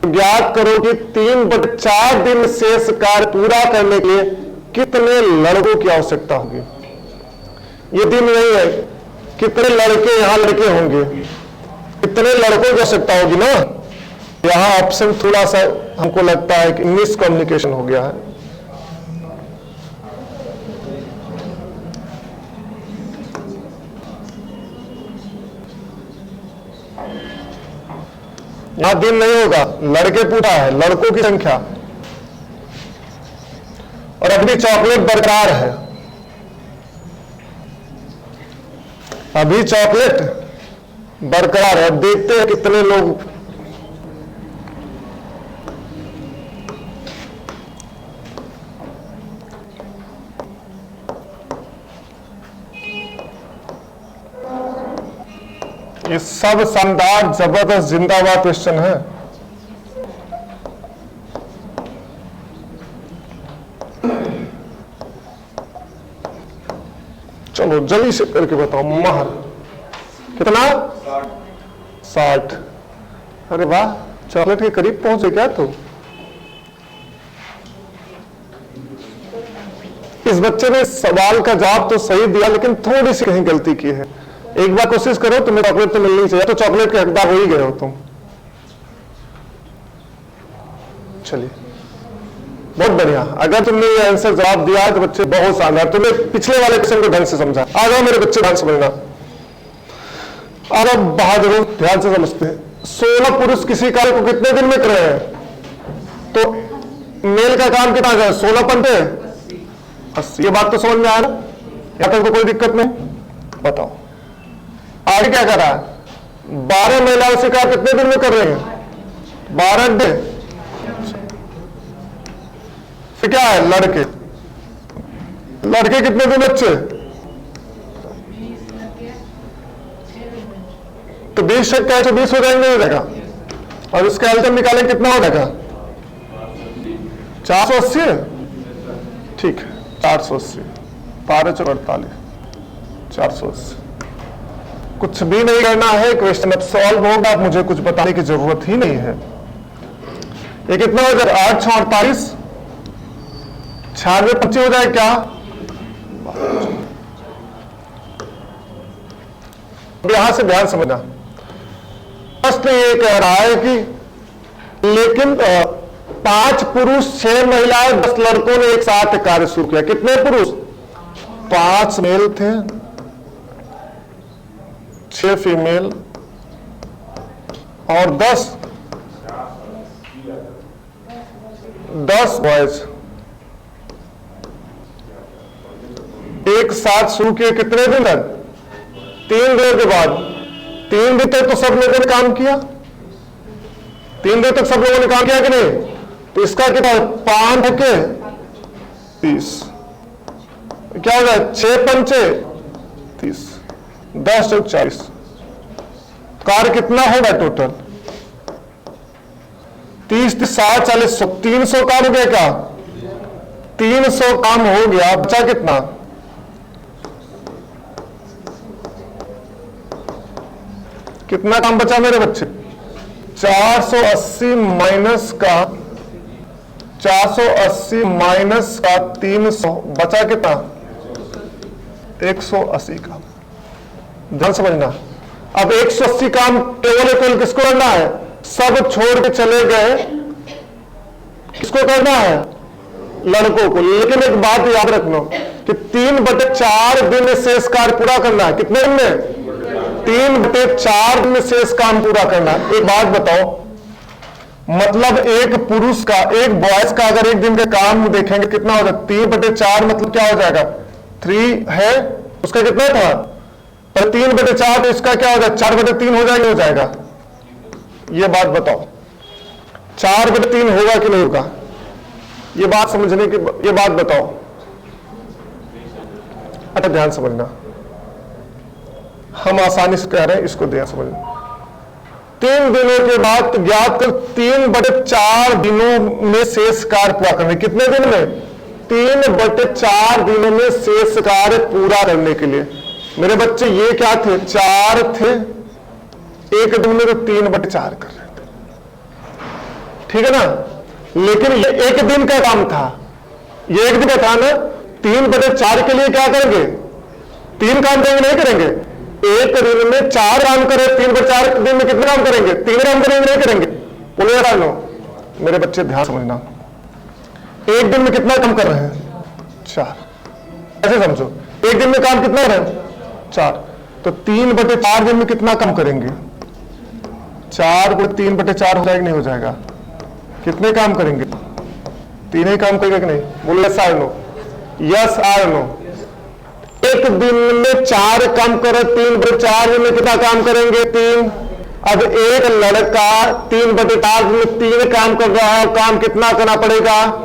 ज्ञात करो कि 3/4 दिन शेष कार्य पूरा करने के लिए कितने लड़कों की आवश्यकता होगी। ये दिन नहीं है, कितने लड़के यहां लड़के होंगे, कितने लड़कों की आवश्यकता होगी ना। यहां ऑप्शन थोड़ा सा हमको लगता है कि मिसकम्युनिकेशन हो गया है। यहां दिन नहीं होगा, लड़के पूछा है, लड़कों की संख्या। और अभी चॉकलेट बरकरार है, अभी चॉकलेट बरकरार है। देखते हैं कितने लोग। ये सब शानदार जबरदस्त जिंदाबाद क्वेश्चन है। चलो जल्दी से करके बताओ। महर कितना? 60। अरे वाह, चॉकलेट के करीब पहुंचे क्या तुम? इस बच्चे ने सवाल का जवाब तो सही दिया, लेकिन थोड़ी सी कहीं गलती की है। एक बार कोशिश करो, तुम्हें चॉकलेट तो मिलनी चाहिए, तो चॉकलेट के हकदार हो ही गए हो तुम। चलिए, बहुत बढ़िया। अगर तुमने ये आंसर जवाब दिया तो बच्चे बहुत शानदार। तुमने पिछले वाले क्वेश्चन को ढंग से समझा। आ जाओ मेरे बच्चे, ध्यान समझना। अब बहादुर ध्यान से समझते हैं। 16 पुरुष किसी कार्य को कितने दिन में कर रहे हैं? तो मेल का काम कितना है? 16 पंते 80। ये बात तो समझ में आया ना? या तक तो कोई दिक्कत नहीं? बताओ आगे क्या कर रहा है? 12 महिलाओं से कार्य कितने दिन में कर रहे हैं? 12 दिन। फिर क्या है? लड़के कितने दिन बच्चे? तो 20 से क्या 20 हो जाएंगे, हो जाएगा। और इसका एल्सियम निकालें, कितना हो जाएगा? 480। ठीक है, 480। 12 × 48, 480। कुछ भी नहीं करना है, क्वेश्चन अब सॉल्व होगा। आप मुझे कुछ बताने की जरूरत ही नहीं है। ये कितना हो जाएगा? 8 × 48, 96 25 हो जाए क्या? यहां से ध्यान समझना। प्रश्न ये कह रहा है कि लेकिन 5 पुरुष 6 महिलाएं 10 लड़कों ने एक साथ कार्य शुरू किया। कितने पुरुष? 5 मेल थे, 6 फीमेल और 10 बॉयज एक साथ शुरू किए। कितने दिन तक? 3 दिन के बाद। 3 दिन तक तो सब लोगों ने काम किया। 3 दिन तक सब लोगों ने काम किया कि नहीं? तो इसका कितना? 5 के 30। क्या होगा? 6 पंचे 30, 10 × 40। कार्य कितना होगा टोटल? 30 60 40 300 काम हो गया क्या? 300 काम हो गया। बचा कितना? कितना काम बचा मेरे बच्चे? 480 माइनस का 300 बचा कितना? 180 काम। ध्यान समझना। अब 180 काम केवल किसको करना है? सब छोड़ के चले गए, किसको करना है? लड़कों को। लेकिन एक बात याद रखना कि 3/4 दिन में शेष कार्य पूरा करना है। कितने दिन में? 3/4 दिन में शेष काम पूरा करना है। एक बात बताओ, मतलब एक पुरुष का, एक बॉयज का अगर एक दिन का काम देखेंगे कितना हो जाएगा? 3/4 मतलब क्या हो जाएगा? 3 है, उसका कितना था? पर 3/4 तो इसका क्या हो जाएगा? 4/3 हो जाएगा, हो जाएगा। ये बात बताओ, 4/3 होगा कि नहीं होगा? ये बात समझने की, ये बात बताओ। अच्छा ध्यान समझना, हम आसानी से कह रहे हैं, इसको ध्यान समझना। 3 दिनों के बाद ज्ञात कर 3/4 दिनों में शेष कार्य पूरा करने। कितने दिन में? 3/4 दिनों में शेष कार्य पूरा करने के लिए। मेरे बच्चे ये क्या थे? 4 थे, एक दिन में तो 3/4 कर रहे थे। ठीक है ना? लेकिन ये एक दिन का काम था, ये एक दिन का था ना। 3/4 के लिए क्या करेंगे? 3 काम करेंगे, नहीं करेंगे? एक दिन में 4 काम करें, 3/4 दिन में कितने काम करेंगे? 3 काम करेंगे, नहीं करेंगे? बोलो यार लो। मेरे बच्चे ध्यान समझना, एक दिन में कितना काम कर रहे हैं? 4। ऐसे समझो, एक दिन में काम कितना कर रहे हैं? 4। तो 3/4 दिन में कितना काम करेंगे? 4 को 3/4 हो जाएगा, नहीं हो जाएगा? कितने काम करेंगे? 3 ही काम करेंगे कि नहीं? बोलो yes or no, yes or no. एक दिन में 4 काम करो, 3/4 दिन में कितना काम करेंगे? 3। अब एक लड़का 3/4 दिन में 3 काम कर रहा है, काम कितना करना पड़ेगा?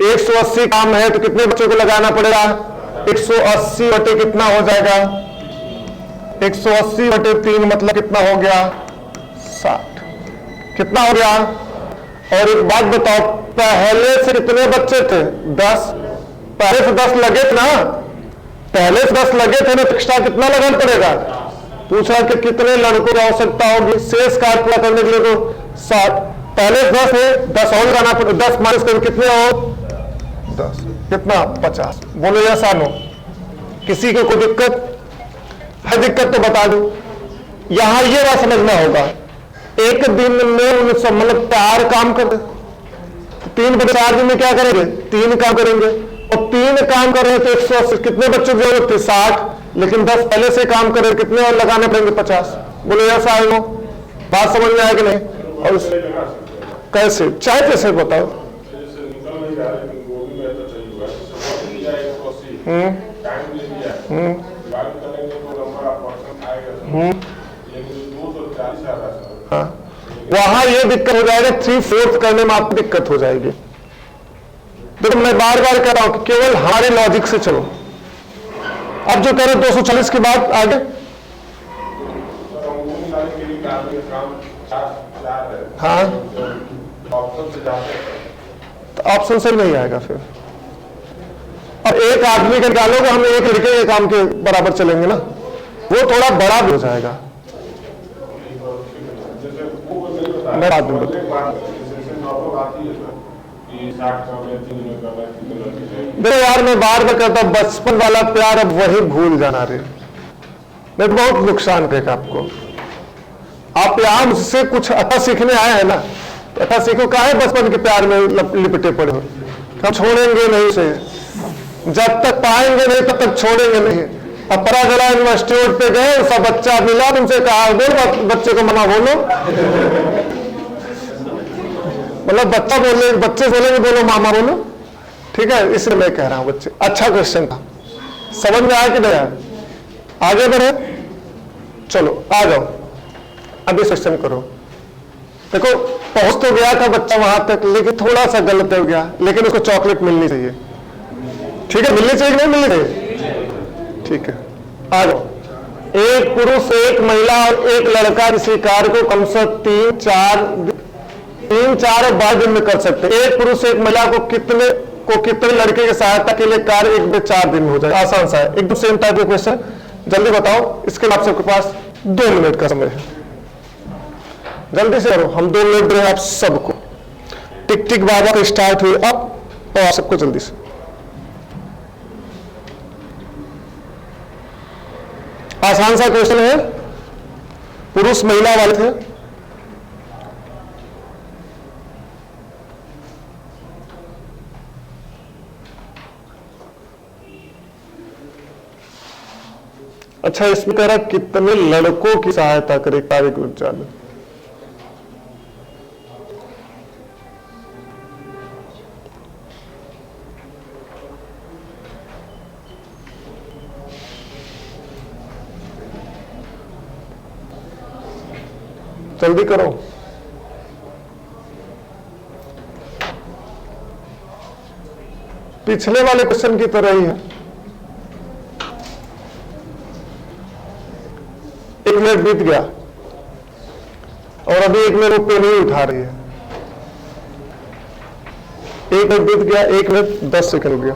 180 काम है, तो कितने बच्चों को लगाना पड़ेगा? 180 बटे कितना हो जाएगा? 180/3 मतलब कितना हो गया? 60। कितना हो गया? और एक बात बताओ, पहले से कितने बच्चे थे? 10। पहले से 10 लगे थे ना, पहले 10 लगे थे ना, एक्स्ट्रा कितना लगाना पड़ेगा? पूछा कि कितने लड़कों की आवश्यकता होगी शेष कार्य पूरा करने के लिए? तो 60। पहले 10 है, 10 और लगाना पड़ेगा। 10 माइनस कर कितने और 10 कितना 50। बोलो या सानो? किसी को कोई दिक्कत है? दिक्कत तो बता दो। यहां ये बात समझना होगा, एक दिन में मतलब 4 काम कर, 3/4 दिन में क्या करेंगे? 3 काम करेंगे। और 3 काम कर रहे थे 180, कितने बच्चों की जरूरत थी? 60। लेकिन 10 पहले से काम कर रहे, कितने और लगाने पड़ेंगे? 50। बोलो या सानो? बात समझ में आया कि नहीं? और कैसे चाहे कैसे बताओ। हाँ, वहां ये दिक्कत हो जाएगा, 3/4 करने में आपको दिक्कत हो जाएगी। देखो मैं बार बार कह रहा हूं कि केवल हमारे लॉजिक से चलो। अब जो कह रहे 240 के बाद आगे, हाँ तो ऑप्शन सही नहीं आएगा फिर। अब एक आदमी का निकालोगे, हम एक लड़के के काम के बराबर चलेंगे ना, वो थोड़ा बड़ा भी हो जाएगा। मैं बात में देखो यार, मैं बार बार कहता हूं बचपन वाला प्यार अब वही भूल जाना रे, मैं तो बहुत नुकसान करेगा आपको। आप यहां मुझसे कुछ अच्छा सीखने आए हैं ना, तो अच्छा सीखो। काहे बचपन के प्यार में लिपटे पड़े हो? हम छोड़ेंगे नहीं से, जब तक पाएंगे नहीं तब तक छोड़ेंगे नहीं। अब परागला यूनिवर्सिटी पे गए, सब बच्चा मिला, उनसे कहा बोलो बच्चे को मना बोलो, मतलब बच्चा बोले, बच्चे बोलेंगे बोलो मामा बोलो, ठीक है? इसलिए मैं कह रहा हूं बच्चे, अच्छा क्वेश्चन था, समझ में आया कि नहीं आया? आगे बढ़े, चलो आ जाओ, अभी सिस्टम करो। देखो पहुंच तो गया था बच्चा वहां तक, लेकिन थोड़ा सा गलत हो गया, लेकिन उसको चॉकलेट मिलनी चाहिए, ठीक है? मिलनी चाहिए कि नहीं मिलनी चाहिए? ठीक है, आ जाओ। एक पुरुष, एक महिला और एक लड़का किसी कार्य को कम से 3-4 और 12 दिन में कर सकते हैं। एक पुरुष एक महिला को कितने लड़के की सहायता के लिए कार्य 1 से 4 दिन में हो जाए? आसान सा है, एकदम सेम टाइप का क्वेश्चन। जल्दी बताओ, इसके लिए आप सबके पास 2 मिनट का समय है, जल्दी से करो। हम 2 मिनट दे रहे हैं आप सबको। टिक टिक बाबा को स्टार्ट हुई अब, और आप सबको जल्दी से। आसान सा क्वेश्चन है, पुरुष महिला वाले थे। अच्छा, इसमें कह रहा कितने लड़कों की सहायता करे कार्य के उच्चारण? जल्दी करो। पिछले वाले क्वेश्चन की तरह ही है। 1 मिनट बीत गया और अभी 1 मिनट पे नहीं उठा रही है। 1 मिनट बीत गया, 1 मिनट 10 सेकंड हो गया।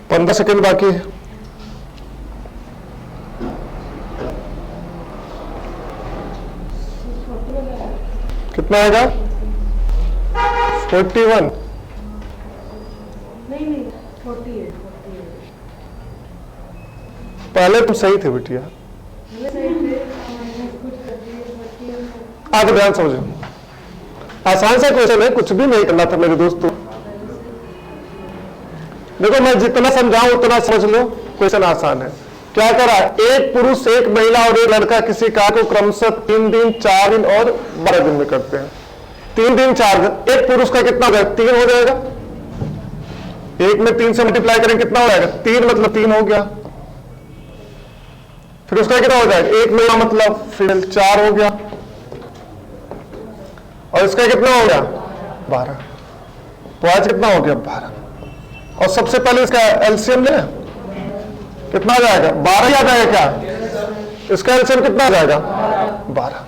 पंद्रह सेकंड बाकी है। कितना आएगा? 41? नहीं 48। पहले तुम सही थे बिटिया, आगे ध्यान समझो। आसान सा क्वेश्चन है, कुछ भी नहीं करना था मेरे दोस्तों। देखो मैं जितना समझाऊं उतना समझ लो, क्वेश्चन आसान है। क्या करा? एक पुरुष, एक महिला और एक लड़का किसी कार्य को क्रमशः 3 दिन, 4 दिन और 12 दिन में करते हैं। 3 दिन 4 दिन। एक पुरुष का कितना हो जाएगा? 3 हो जाएगा। 1 में 3 से मल्टीप्लाई करेंगे कितना हो जाएगा? 3 मतलब 3 हो गया। फिर उसका कितना हो जाएगा? 1 महीना मतलब फिर 4 हो गया। और इसका कितना हो गया? 12। तो आज कितना हो गया? 12। और सबसे पहले इसका एलसीएम ले, कितना आ जाएगा? 12 ही आ जाएगा क्या? इसका एलसीएम कितना आ जाएगा? 12।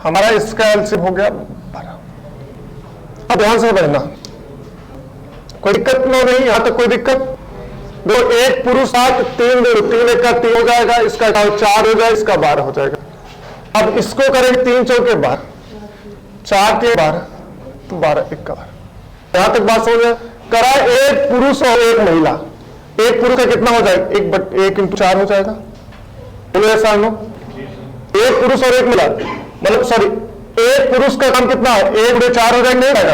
हमारा इसका एलसीएम हो गया 12। अब ध्यान से बढ़ना, कोई दिक्कत नहीं, यहां तक कोई दिक्कत? देखो, एक पुरुष 7, 3 3 1 का 3 हो जाएगा, इसका 4 हो जाएगा, इसका 12 हो जाएगा। अब इसको करेंगे 3 चौके 12, 4 के 12, तो 12 1 का 12। यहां तक बात समझ करा। एक पुरुष और एक महिला, एक पुरुष का कितना हो जाएगा? 1 × 4 हो जाएगा। बोलो ऐसा नो, एक पुरुष और एक महिला, मतलब सॉरी, एक पुरुष का काम कितना है? 1 × 4 हो जाएगा, नहीं जाएगा?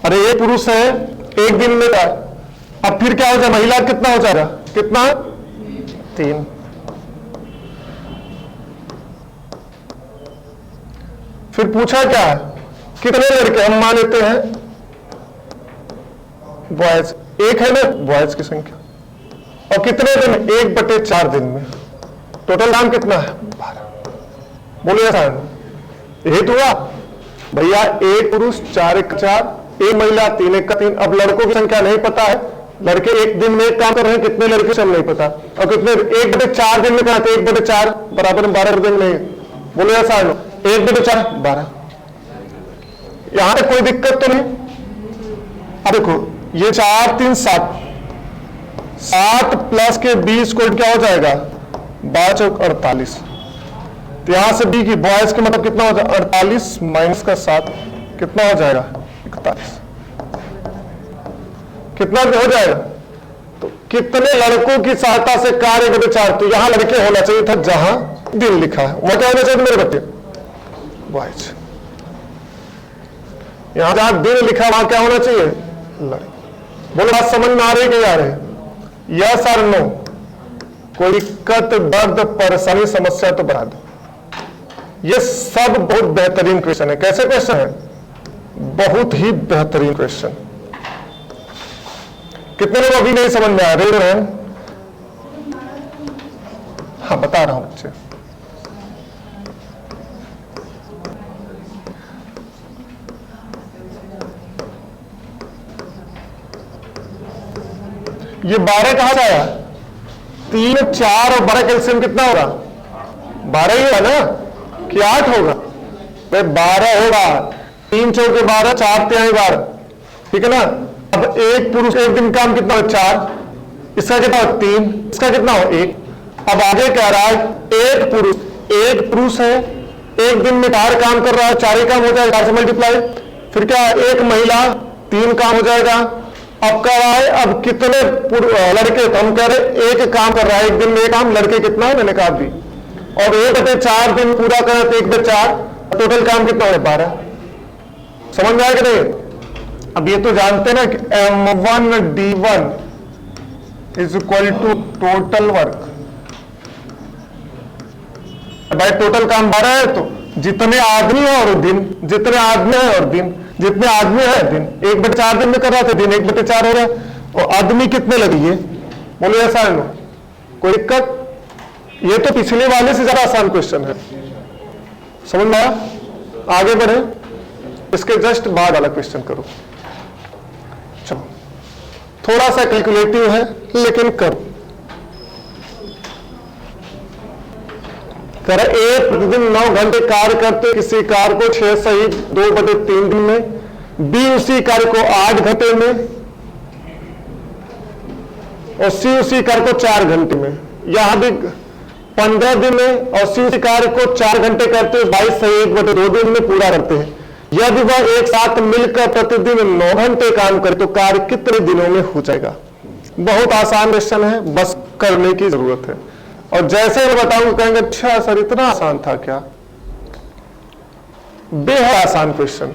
अरे एक पुरुष है, एक दिन में का, अब फिर क्या हो जाएगा? महिला कितना हो जाएगा? कितना? 3। फिर पूछा क्या है? कितने लड़के? हम मान लेते हैं बॉयज, एक है ना बॉयज की संख्या, और कितने दिन? 1/4 दिन में। टोटल काम कितना है? 12। बोलिए ऐसा हेतु हुआ भैया, एक पुरुष 4 1 4, एक महिला 3 1 3। अब लड़कों की संख्या नहीं पता है, लड़के एक दिन में एक काम कर रहे हैं, कितने लड़के से हम नहीं पता, और कितने 1/4 दिन में कहते हैं 1/4 बराबर 12 दिन में। बोलो ऐसा 1/4 12। यहां तक कोई दिक्कत तो नहीं? अब देखो, ये 4 3 7, 7 प्लस के 20 को क्या हो जाएगा? 12 चौक 48। तो यहां से बी की बॉयज का मतलब कितना हो जाएगा? 48 माइनस का 7 कितना हो जाएगा? 41। कितना हो जाएगा? तो कितने लड़कों की सहायता से कार्य 1/4? तो यहां लड़के होना चाहिए था जहां दिन लिखा है, वहां क्या होना चाहिए मेरे बच्चे? बॉयज। यहां जहां दिन लिखा वहां क्या होना चाहिए? लड़के। बोलो बात समझ में आ रही कि आ रही? यस और नो? कोई दिक्कत, दर्द, परेशानी, समस्या तो बढ़ा दो। ये सब बहुत बेहतरीन क्वेश्चन है। कैसे क्वेश्चन है? बहुत ही बेहतरीन क्वेश्चन। कितने लोग अभी नहीं समझ में आ रहे हैं? हाँ बता रहा हूं बच्चे। ये 12 कहां से आया? 3 4 और 12 कैल्सियम कितना होगा? 12 ही होगा ना कि 8 होगा? भाई 12 होगा। 3 चौके 12, 4 तिहाई 12, ठीक है ना? अब एक पुरुष एक दिन काम कितना हो? 4, इसका कितना हो? 3, इसका कितना हो? 1। अब आगे कह रहा है एक पुरुष है, एक दिन में 4 काम कर रहा है, 4 ही काम हो जाएगा, 4 से मल्टीप्लाई। फिर क्या? एक महिला 3 काम हो जाएगा। अब कह रहा है अब कितने लड़के? तो हम कह रहे एक काम कर रहा है, एक दिन में एक काम। लड़के कितना है? मैंने कहा भी। और 1/4 दिन पूरा करें तो 1/4, टोटल काम कितना है? 12। समझ में आएगा नहीं? अब ये तो जानते ना कि M1D1 = टोटल वर्क। भाई टोटल काम 12 है, तो जितने आदमी है और दिन, जितने आदमी है और दिन, जितने आदमी है दिन। 1/4 दिन में कर रहा था, दिन 1/4 हो रहा है। और आदमी कितने लगेंगे? बोलो ऐसा है नो? कोई दिक्कत? ये तो पिछले वाले से ज्यादा आसान क्वेश्चन है। समझ में आया? आगे बढ़े, इसके जस्ट बाद वाला क्वेश्चन करो। चलो, थोड़ा सा कैलकुलेटिव है लेकिन करो। एक प्रतिदिन 9 घंटे कार्य करते किसी कार्य को 6 सही 2/3 दिन में, बी उसी कार्य को 8 घंटे में, और सी उसी कार्य को 4 घंटे में। यहां भी 15 दिन में, और सी उसी कार्य को 4 घंटे करते हैं, 22 सही 1/2 दिन में पूरा करते हैं। यदि वह एक साथ मिलकर प्रतिदिन 9 घंटे काम करे तो कार्य कितने दिनों में हो जाएगा? बहुत आसान क्वेश्चन है, बस करने की जरूरत है। और जैसे मैं बताऊंगा कहेंगे अच्छा सर इतना आसान था क्या? बेहद आसान क्वेश्चन।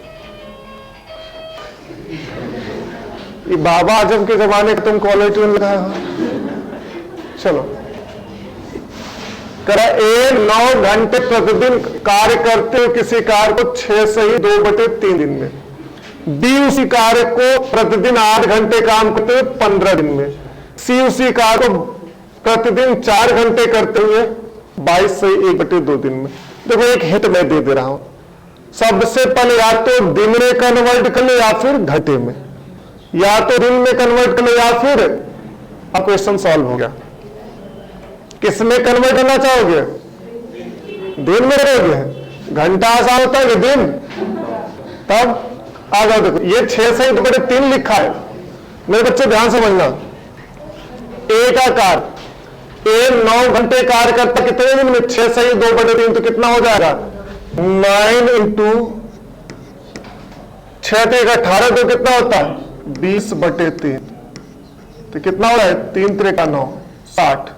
ये बाबा आजम के जमाने का तुम क्वालिटी में लगाया हो। चलो, करा 9 घंटे प्रतिदिन कार्य करते हो किसी कार्य को 6 सही 2/3 दिन में। बी उसी कार्य को प्रतिदिन 8 घंटे काम करते हुए 15 दिन में, सी उसी कार्य को प्रतिदिन 4 घंटे करते हुए 22 से 1/2 दिन में। देखो एक हिंट मैं दे रहा हूं, सबसे पहले या तो दिन में कन्वर्ट कर ले या फिर घंटे में, या तो दिन में कन्वर्ट कर ले या फिर अब क्वेश्चन सॉल्व हो गया। किस में कन्वर्ट करना चाहोगे? दिन में करोगे? घंटा आसान होता है कि दिन? तब आ जाओ। देखो ये 6 से 2/3 लिखा है, मेरे बच्चे ध्यान समझना। ए का कार्य, ए 9 घंटे कार्य करता कितने दिन में? 6 से 2/3, तो कितना हो जाएगा? 9 इंटू 6 × 18, तो कितना होता है? 20/3, तो कितना हो रहा है? 3 × 3 = 9, 60।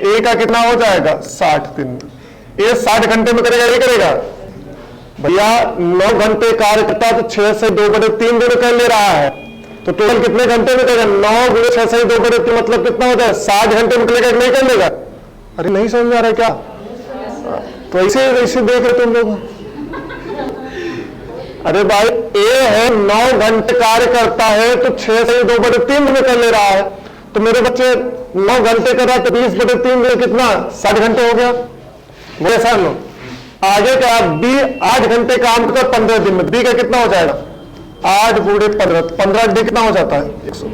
ए का कितना हो जाएगा? 60 दिन में। ये 60 घंटे में करेगा, ये करेगा भैया 9 घंटे कार्य करता है तो 6 से 2/3 दिन कर ले रहा है, तो टोटल कितने घंटे में करेगा? 9 × 6 से 2/3 मतलब कितना हो जाए? 60 घंटे में करेगा, नहीं कर लेगा? अरे नहीं समझ में आ रहा है क्या? तो ऐसे देख रहे तुम लोग। अरे भाई ए है 9 घंटे कार्य करता है तो 6 से 2/3 में कर ले रहा है, तो मेरे बच्चे 9 घंटे कर रहा है तो 20/3 में कितना? 60 घंटे हो गया। बोले सर लो आगे क्या? बी 8 घंटे काम करता 15 दिन में, बी का कितना हो जाएगा? 8 × 15, 15 डी कितना हो जाता है? 100।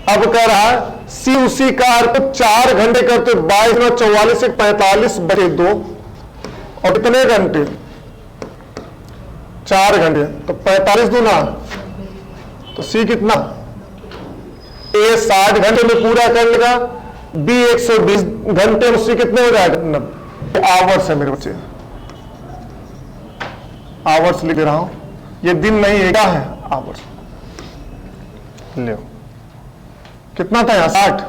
अब कह रहा है सी उसी कार्य को 4 घंटे करते 22 × 44 = 45/2, और कितने घंटे? 4 घंटे, तो 45 दूना, तो सी कितना? ए 60 घंटे में पूरा कर लेगा, बी 120 घंटे में, सी कितने हो जाएगा? 90। आवर्स है मेरे बच्चे, आवर्स लिख रहा हूं, ये दिन नहीं है, क्या है? आवर्स। ले कितना था यहां? 60,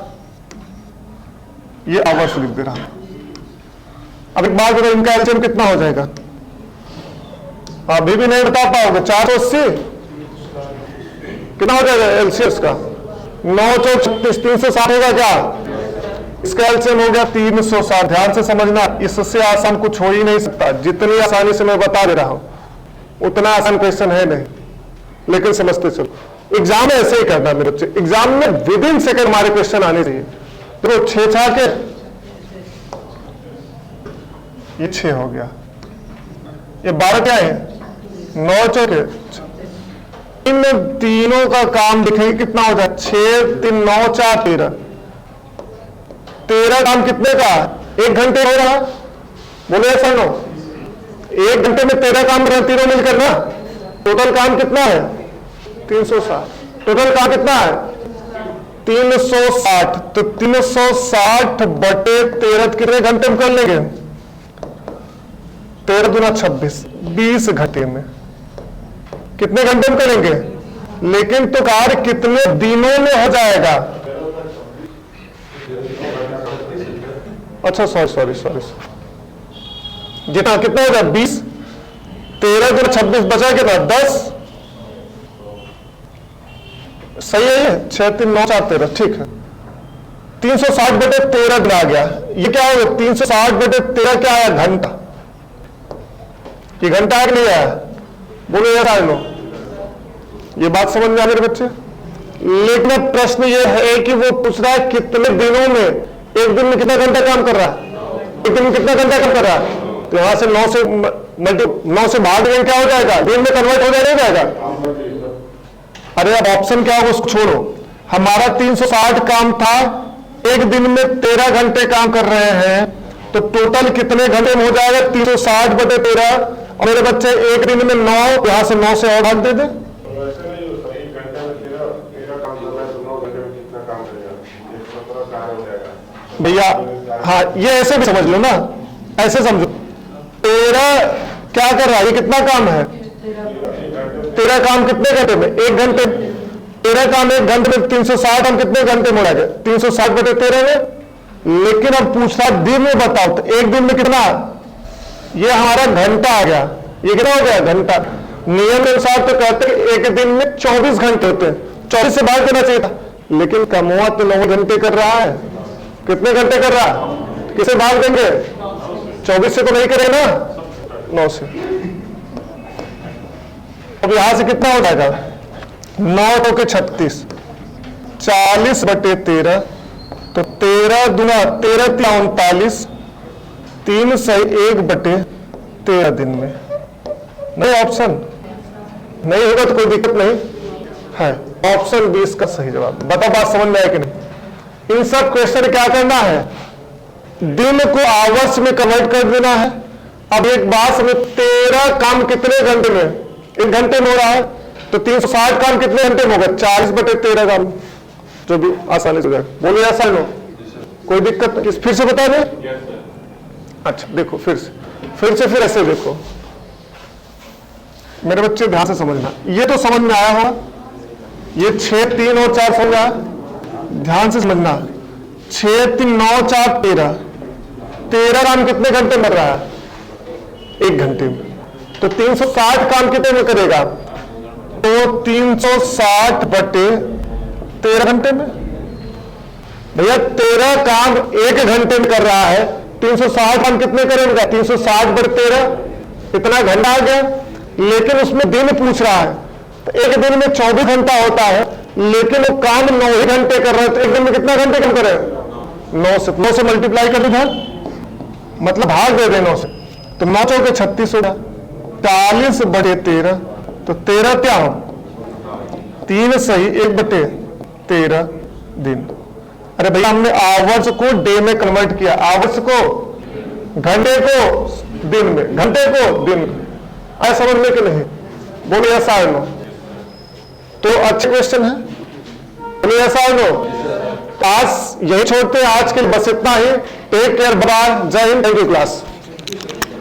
ये आवर्स लिख दे रहा हूं। अब एक बात बताओ, इनका एलसीएम कितना हो जाएगा? अभी भी नहीं बता पाओगे। 480 कितना हो जाएगा एलसीएम का? 9 × 36, 360 होगा क्या? इसका एलसीएम हो गया 360। ध्यान से समझना, इससे आसान कुछ हो ही नहीं सकता। जितनी आसानी से मैं बता दे रहा हूं उतना आसान क्वेश्चन है नहीं, लेकिन समझते चलो। एग्जाम में ऐसे ही करना मेरे बच्चे, एग्जाम में विदिन सेकंड हमारे क्वेश्चन आने चाहिए। तो 6 × 6 के ये 6 हो गया, ये 12 क्या है? 9 × 4 इन तीनों का काम दिखेंगे कितना हो जाए? 6 × 3 = 9, 4 = 13। 13 काम कितने का? 1 घंटे हो रहा। बोले ऐसा नो, 1 घंटे में 13 काम कर रहे तीनों मिलकर ना। टोटल काम कितना है? 360। टोटल काम कितना है? 360। तो 360/13 कितने घंटे में कर लेंगे? 13 दूना 26, 20 घंटे में। कितने घंटे में करेंगे? लेकिन तो कार्य कितने दिनों में हो जाएगा? अच्छा सॉरी, जितना कितना होगा? 20, 13 दूना 26 बचा कितना? 10। सही है ये? 6 × 3 = 9, 4 = 13, ठीक है। 360/13 दिन आ गया। ये क्या होगा? 360/13 क्या आया? घंटा। ये घंटा आ नहीं आया? बोलो यार आए लो, ये बात समझ में आ मेरे बच्चे। लेकिन प्रश्न ये है कि वो पूछ रहा है कितने दिनों में, एक दिन में कितना घंटा काम कर रहा है? एक दिन में कितना घंटा काम कर रहा है? तो यहां से 9 से भाग देंगे, क्या हो जाएगा? दिन में कन्वर्ट हो जाएगा। अरे अब ऑप्शन क्या होगा उसको छोड़ो। हमारा 360 काम था, एक दिन में 13 घंटे काम कर रहे हैं, तो टोटल कितने घंटे में हो जाएगा? 360/13। और मेरे बच्चे एक दिन में 9, यहां से 9 से और भाग दे दे। भैया हाँ, ये ऐसे भी समझ लो ना, ऐसे समझो। 13 क्या कर रहा है? ये कितना काम है? 13 काम कितने घंटे में? 1 घंटे। 13 काम 1 घंटे में, 360 हम कितने घंटे में उड़ा गए? 360/13 में। लेकिन अब पूछता दिन में बताओ, तो एक दिन में कितना? ये हमारा घंटा आ गया। ये कितना हो गया? घंटा। नियम के अनुसार तो कहते हैं एक दिन में 24 घंटे होते हैं, 24 से भाग देना चाहिए था, लेकिन कमवा तो 9 घंटे कर रहा है। कितने घंटे कर रहा है? किसे भाग देंगे? 24 से तो नहीं करे ना, 9 से। अब यहां से कितना हो जाएगा? 9 के 36, 40/13, तो 13 दूना 13 39, 3 सही 1/13 दिन में। नहीं ऑप्शन नहीं होगा तो कोई दिक्कत नहीं है, ऑप्शन 20 का सही जवाब। बता बात समझ में आया कि नहीं? इन सब क्वेश्चन क्या करना है, दिन को आवर्स में कन्वर्ट कर देना है। अब एक बात समझ, 13 काम कितने घंटे में? 1 घंटे में हो रहा है, तो 360 काम कितने घंटे में होगा? 40/13 काम, जो भी आसानी से हो जाएगा। बोलो ऐसा लो, कोई दिक्कत नहीं। फिर से बता दें? अच्छा देखो, फिर ऐसे देखो मेरे बच्चे, ध्यान से समझना। ये तो समझ में आया होगा, ये 6, 3 और 4 समझ आया? ध्यान से समझना, 6, 3, 9, 4, 13, 13 काम कितने घंटे में कर रहा है? 1 घंटे में। तो 360 काम कितने में करेगा? तो 360/13 घंटे में। भैया 13 काम 1 घंटे में कर रहा है, 360 काम कितने करेगा? 360/13, इतना घंटा आ गया। लेकिन उसमें दिन पूछ रहा है, तो एक दिन में 24 घंटा होता है, लेकिन वो काम 9 ही घंटे कर रहे हैं, तो एक दिन में कितना घंटे कम करे? 9 से मल्टीप्लाई कर दो, मतलब भाग दे दे 9 से, तो 9 चौके 36 होगा। 40/13, तो 13 क्या हो? 3 सही 1/13 दिन। अरे भैया हमने आवर्स को डे में कन्वर्ट किया, आवर्स को घंटे को दिन में, घंटे को दिन में। आया समझ में कि नहीं? बोलो ऐसा है नो, तो अच्छे क्वेश्चन है। बोलो ऐसा है नो। आज यही छोड़ते हैं, आज के लिए बस इतना ही। टेक केयर, बाय, जय हिंद, थैंक यू क्लास।